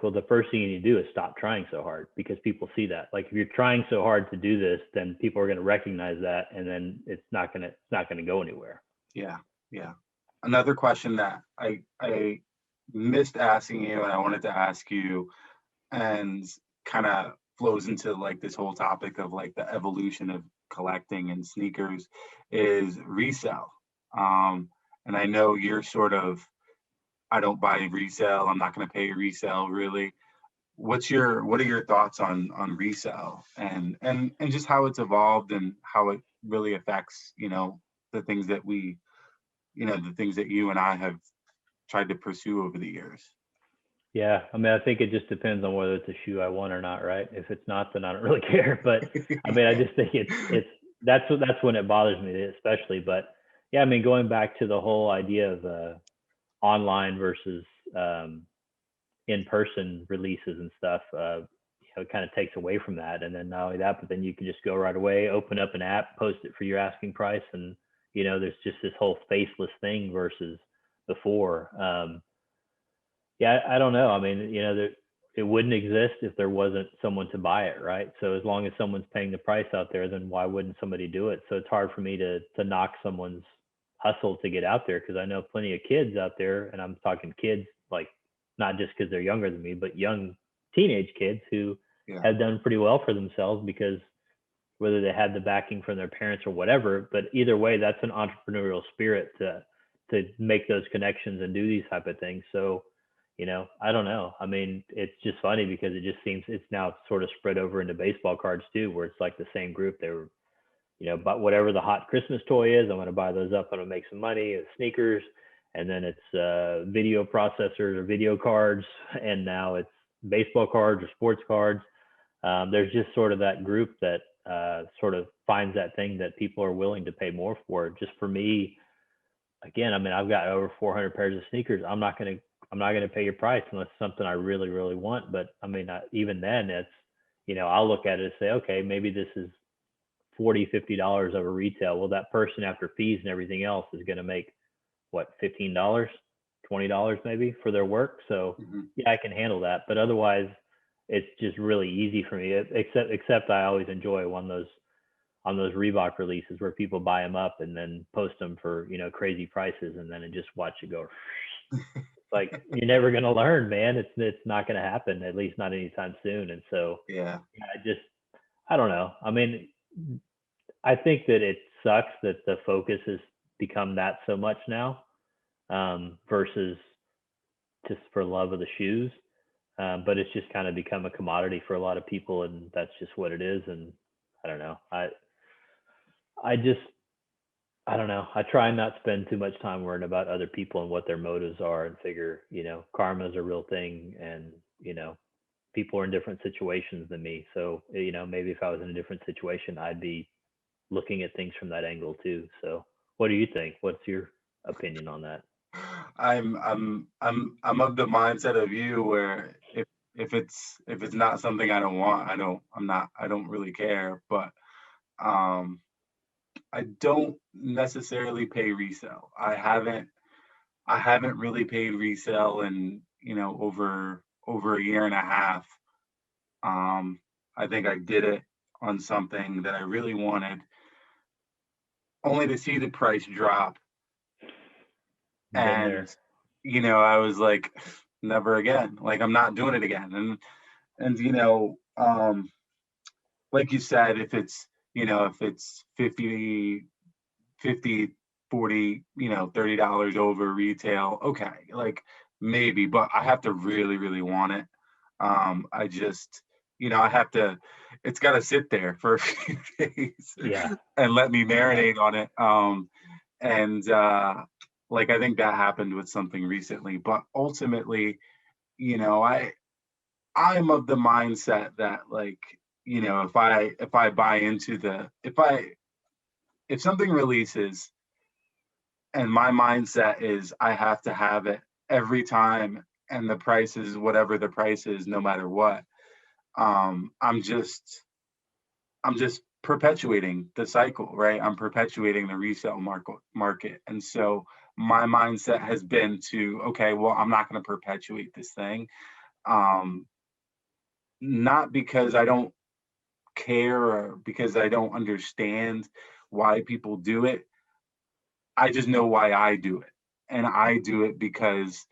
well, the first thing you need to do is stop trying so hard, because people see that. Like if you're trying so hard to do this, then people are going to recognize that, and then it's not going to go anywhere. Yeah. Another question that I missed asking you, and I wanted to ask you, and kind of flows into like this whole topic of like the evolution of collecting and sneakers, is resale. And I know you're sort of, I don't buy resale. I'm not going to pay resale really. What are your thoughts on resale and just how it's evolved and how it really affects, the things that the things that you and I have tried to pursue over the years? Yeah. I mean, I think it just depends on whether it's a shoe I want or not, right? If it's not, then I don't really care. But I mean, I just think that's when it bothers me, especially. But yeah, I mean, going back to the whole idea of online versus in-person releases and stuff, it kind of takes away from that. And then not only that, but then you can just go right away, open up an app, post it for your asking price, and there's just this whole faceless thing versus before. I don't know. I mean, it wouldn't exist if there wasn't someone to buy it, right? So as long as someone's paying the price out there, then why wouldn't somebody do it? So it's hard for me to knock someone's hustle to get out there, because I know plenty of kids out there, and I'm talking kids, like not just because they're younger than me, but young teenage kids who have done pretty well for themselves, because whether they had the backing from their parents or whatever, but either way, that's an entrepreneurial spirit to make those connections and do these type of things. So I don't know. I mean, it's just funny because it just seems it's now sort of spread over into baseball cards too, where it's like the same group. They were but whatever the hot Christmas toy is, I'm going to buy those up. I'm going to make some money. It's sneakers, and then it's video processors or video cards, and now it's baseball cards or sports cards. There's just sort of that group that sort of finds that thing that people are willing to pay more for. Just for me, again, I mean, I've got over 400 pairs of sneakers. I'm not going to pay your price unless it's something I really, really want. But I mean, even then, it's, I'll look at it and say, okay, maybe this is $40, $50 over retail. Well, that person after fees and everything else is going to make what, $15, $20 maybe for their work. So yeah, I can handle that. But otherwise, it's just really easy for me. Except I always enjoy on those Reebok releases where people buy them up and then post them for crazy prices, and then just watch it go. Like, you're never going to learn, man. It's not going to happen, at least not anytime soon. And so Yeah. I don't know. I mean, I think that it sucks that the focus has become that so much now, versus just for love of the shoes. But it's just kind of become a commodity for a lot of people, and that's just what it is. And I don't know. I don't know. I try not to spend too much time worrying about other people and what their motives are, and figure, karma is a real thing, and, people are in different situations than me. So, maybe if I was in a different situation, I'd be looking at things from that angle too. So what do you think? What's your opinion on that? I'm of the mindset of you where if it's not something I don't want, I don't really care. But I don't necessarily pay resale. I haven't really paid resale in, over a year and a half. I think I did it on something that I really wanted, only to see the price drop. Been there. And I was like, never again. Like, I'm not doing it again. And like you said, if it's 50, 40, $30 over retail, okay, like maybe, but I have to really, really want it. I just, I have to, it's got to sit there for a few days Yeah. and let me marinate on it. And like, I think that happened with something recently, but ultimately, I'm of the mindset that, like, if I buy into if something releases and my mindset is I have to have it every time, and the price is whatever the price is, no matter what, I'm just perpetuating the cycle, right? I'm perpetuating the resale market. And so my mindset has been to, okay, well, I'm not going to perpetuate this thing. Not because I don't care or because I don't understand why people do it. I just know why I do it. And I do it because,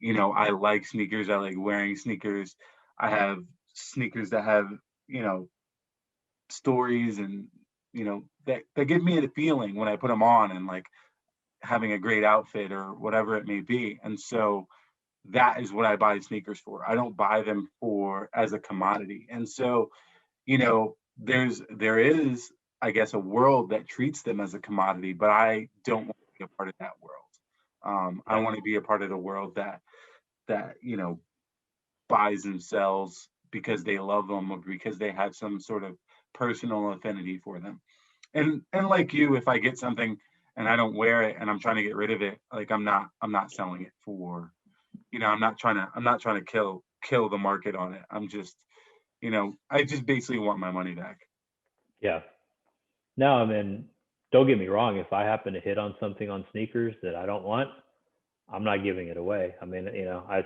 I like sneakers. I like wearing sneakers. I have sneakers that have, stories, and, that give me the feeling when I put them on, and like having a great outfit or whatever it may be. And so that is what I buy sneakers for. I don't buy them for as a commodity. And so, there is, I guess, a world that treats them as a commodity, but I don't want to be a part of that world. I want to be a part of the world that buys and sells because they love them, or because they have some sort of personal affinity for them. And like you, if I get something and I don't wear it and I'm trying to get rid of it, like, I'm not selling it for, I'm not trying to kill the market on it. I'm just, I just basically want my money back. Yeah. No, I mean, don't get me wrong. If I happen to hit on something on sneakers that I don't want, I'm not giving it away. I mean,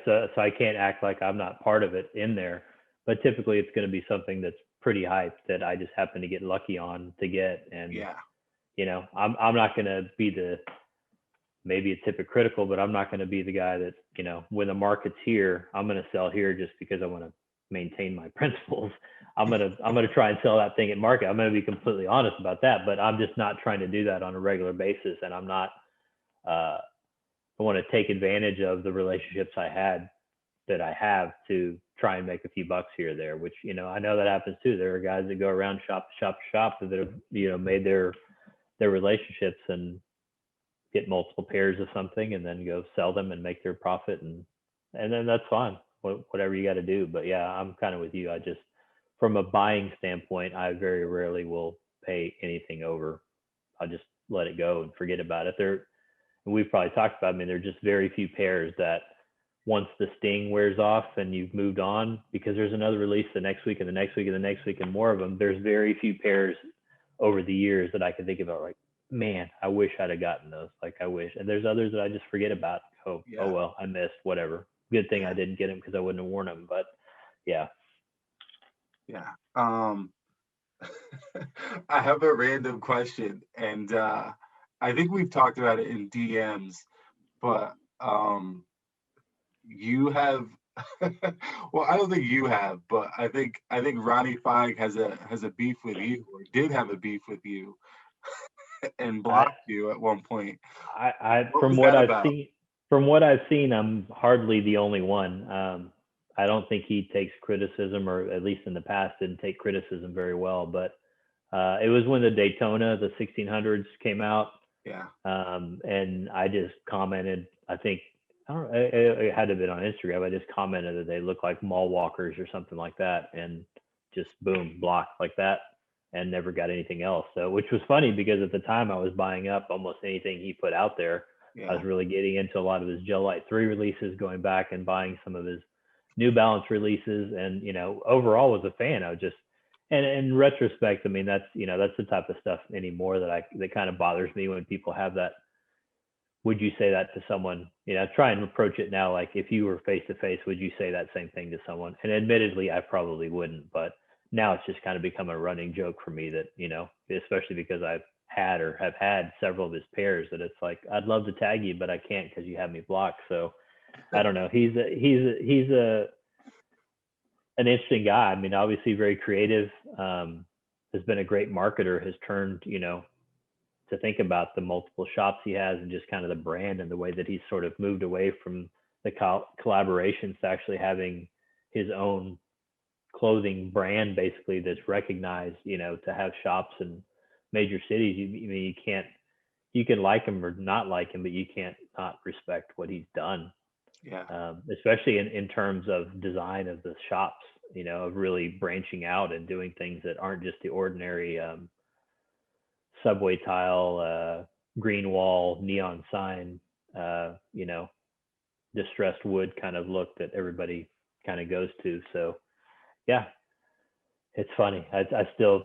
so I can't act like I'm not part of it in there. But typically, it's going to be something that's pretty hyped that I just happen to get lucky on to get. And Yeah. I'm not going to be maybe it's hypocritical, but I'm not going to be the guy that, when the market's here, I'm going to sell here just because I want to maintain my principles. I'm going to try and sell that thing at market. I'm going to be completely honest about that, but I'm just not trying to do that on a regular basis. And I'm not, I want to take advantage of the relationships that I have to try and make a few bucks here or there, which, you know, I know that happens too. There are guys that go around shop to shop to shop that have, you know, made their relationships and get multiple pairs of something and then go sell them and make their profit, and then that's fine, whatever you got to do. But yeah, I'm kind of with you. I just, from a buying standpoint, I very rarely will pay anything over. I'll just let it go and forget about it. We've probably talked about, I mean, there are just very few pairs that once the sting wears off and you've moved on, because there's another release the next week and the next week and the next week and more of them, there's very few pairs over the years that I can think about, like, man, I wish I'd have gotten those. Like, I wish. And there's others that I just forget about. Oh well, I missed, whatever. Good thing I didn't get them because I wouldn't have worn them. But yeah. Yeah. I have a random question, and I think we've talked about it in DMs, but you have well, I don't think you have, but I think Ronnie Feig has a beef with you, or did have a beef with you, and blocked you at one point. What From was what that I've about? seen, I'm hardly the only one. I don't think he takes criticism, or at least in the past didn't take criticism very well. But it was when the Daytona, the 1600s came out, Yeah. and I just commented. I think, I don't know, it had to have been on Instagram. I just commented that they look like mall walkers or something like that, and just boom, blocked like that, and never got anything else. So, which was funny because at the time I was buying up almost anything he put out there. I was Yeah. really getting into a lot of his Gel Light 3 releases, going back and buying some of his New Balance releases, and, you know, overall was a fan. I was just, and in retrospect, I mean, that's, you know, that's the type of stuff anymore that kind of bothers me when people have that. Would you say that to someone? You know, try and approach it now, like, if you were face to face, would you say that same thing to someone? And admittedly, I probably wouldn't, but now it's just kind of become a running joke for me that, you know, especially because I've had or have had several of his pairs, that it's like, I'd love to tag you, but I can't because you have me blocked. So I don't know. He's an interesting guy. I mean, obviously very creative. Has been a great marketer. Has turned, you know, to think about the multiple shops he has and just kind of the brand and the way that he's sort of moved away from the collaborations to actually having his own clothing brand, basically, that's recognized, you know, to have shops in major cities. I mean, you can like him or not like him, but you can't not respect what he's done, Yeah. especially in terms of design of the shops, you know, of really branching out and doing things that aren't just the ordinary subway tile, green wall, neon sign, you know, distressed wood kind of look that everybody kind of goes to. So yeah, it's funny. I still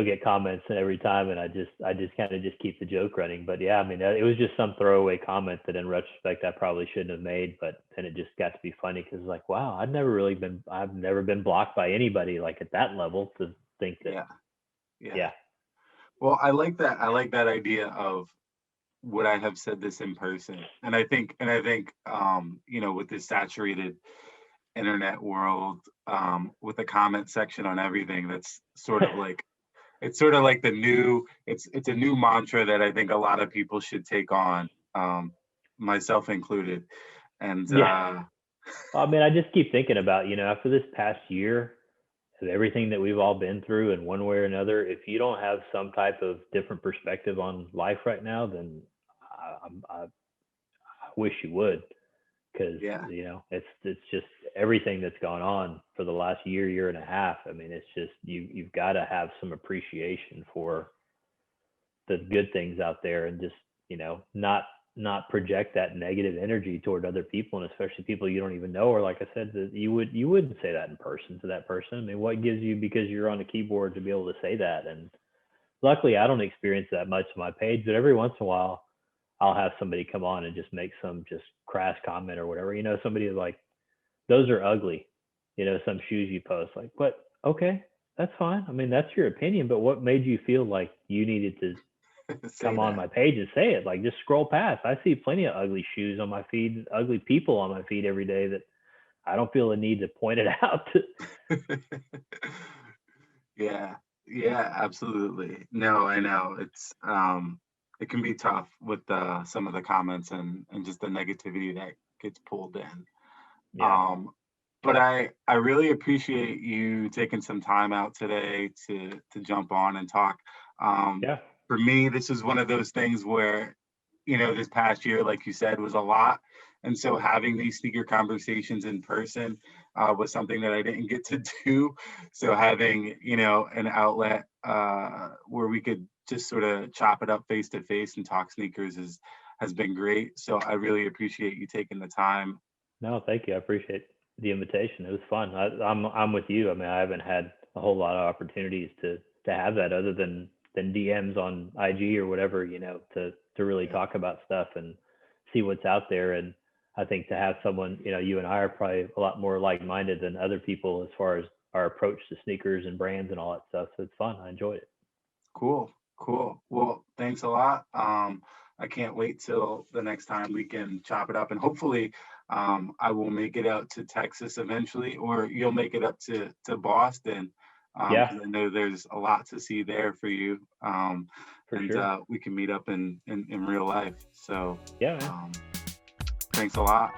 get comments every time, and I just kind of just keep the joke running. But yeah, I mean, it was just some throwaway comment that in retrospect I probably shouldn't have made, but then it just got to be funny because like, wow, I've never been blocked by anybody like at that level to think that. Yeah. Yeah. Yeah. Well, I like that. I like that idea of, would I have said this in person? And I think, you know, with this saturated internet world, with the comment section on everything, that's sort of like, it's sort of like it's a new mantra that I think a lot of people should take on, myself included. And Yeah. Well, I mean, I just keep thinking about, you know, after this past year of everything that we've all been through in one way or another, if you don't have some type of different perspective on life right now, then I wish you would, because, yeah, you know, it's just everything that's gone on for the last year and a half. I mean, it's just, you've got to have some appreciation for the good things out there, and just, you know, not project that negative energy toward other people, and especially people you don't even know, or like I said, that you wouldn't say that in person to that person. I mean, what gives you, because you're on a keyboard, to be able to say that? And luckily I don't experience that much on my page, but every once in a while I'll have somebody come on and just make some just crass comment or whatever. You know, somebody is like, those are ugly, you know, some shoes you post, like, but okay, that's fine. I mean, that's your opinion, but what made you feel like you needed to say come on that. my page and say it? Like, just scroll past. I see plenty of ugly shoes on my feed, ugly people on my feed every day, that I don't feel the need to point it out. Yeah, yeah, absolutely. No, I know it can be tough with some of the comments and just the negativity that gets pulled in. Yeah. Um, But I really appreciate you taking some time out today to jump on and talk. Um, Yeah. for me, this is one of those things where, this past year, like you said, was a lot. And so having these sneaker conversations in person was something that I didn't get to do. So having, an outlet where we could just sort of chop it up face to face and talk sneakers has been great. So I really appreciate you taking the time. No, thank you. I appreciate the invitation. It was fun. I'm with you. I mean, I haven't had a whole lot of opportunities to have that other than DMs on IG or whatever, to really Yeah. talk about stuff and see what's out there. And I think to have someone, you and I are probably a lot more like-minded than other people as far as our approach to sneakers and brands and all that stuff. So it's fun. I enjoyed it. Cool, cool. Well, thanks a lot. I can't wait till the next time we can chop it up, and hopefully, I will make it out to Texas eventually, or you'll make it up to Boston, Yeah, because I know there's a lot to see there for you, for and sure. we can meet up in real life. So, Yeah, man. um, thanks a lot.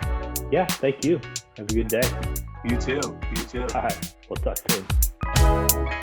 Yeah, thank you. Have a good day. You too. You too. All right. We'll talk soon.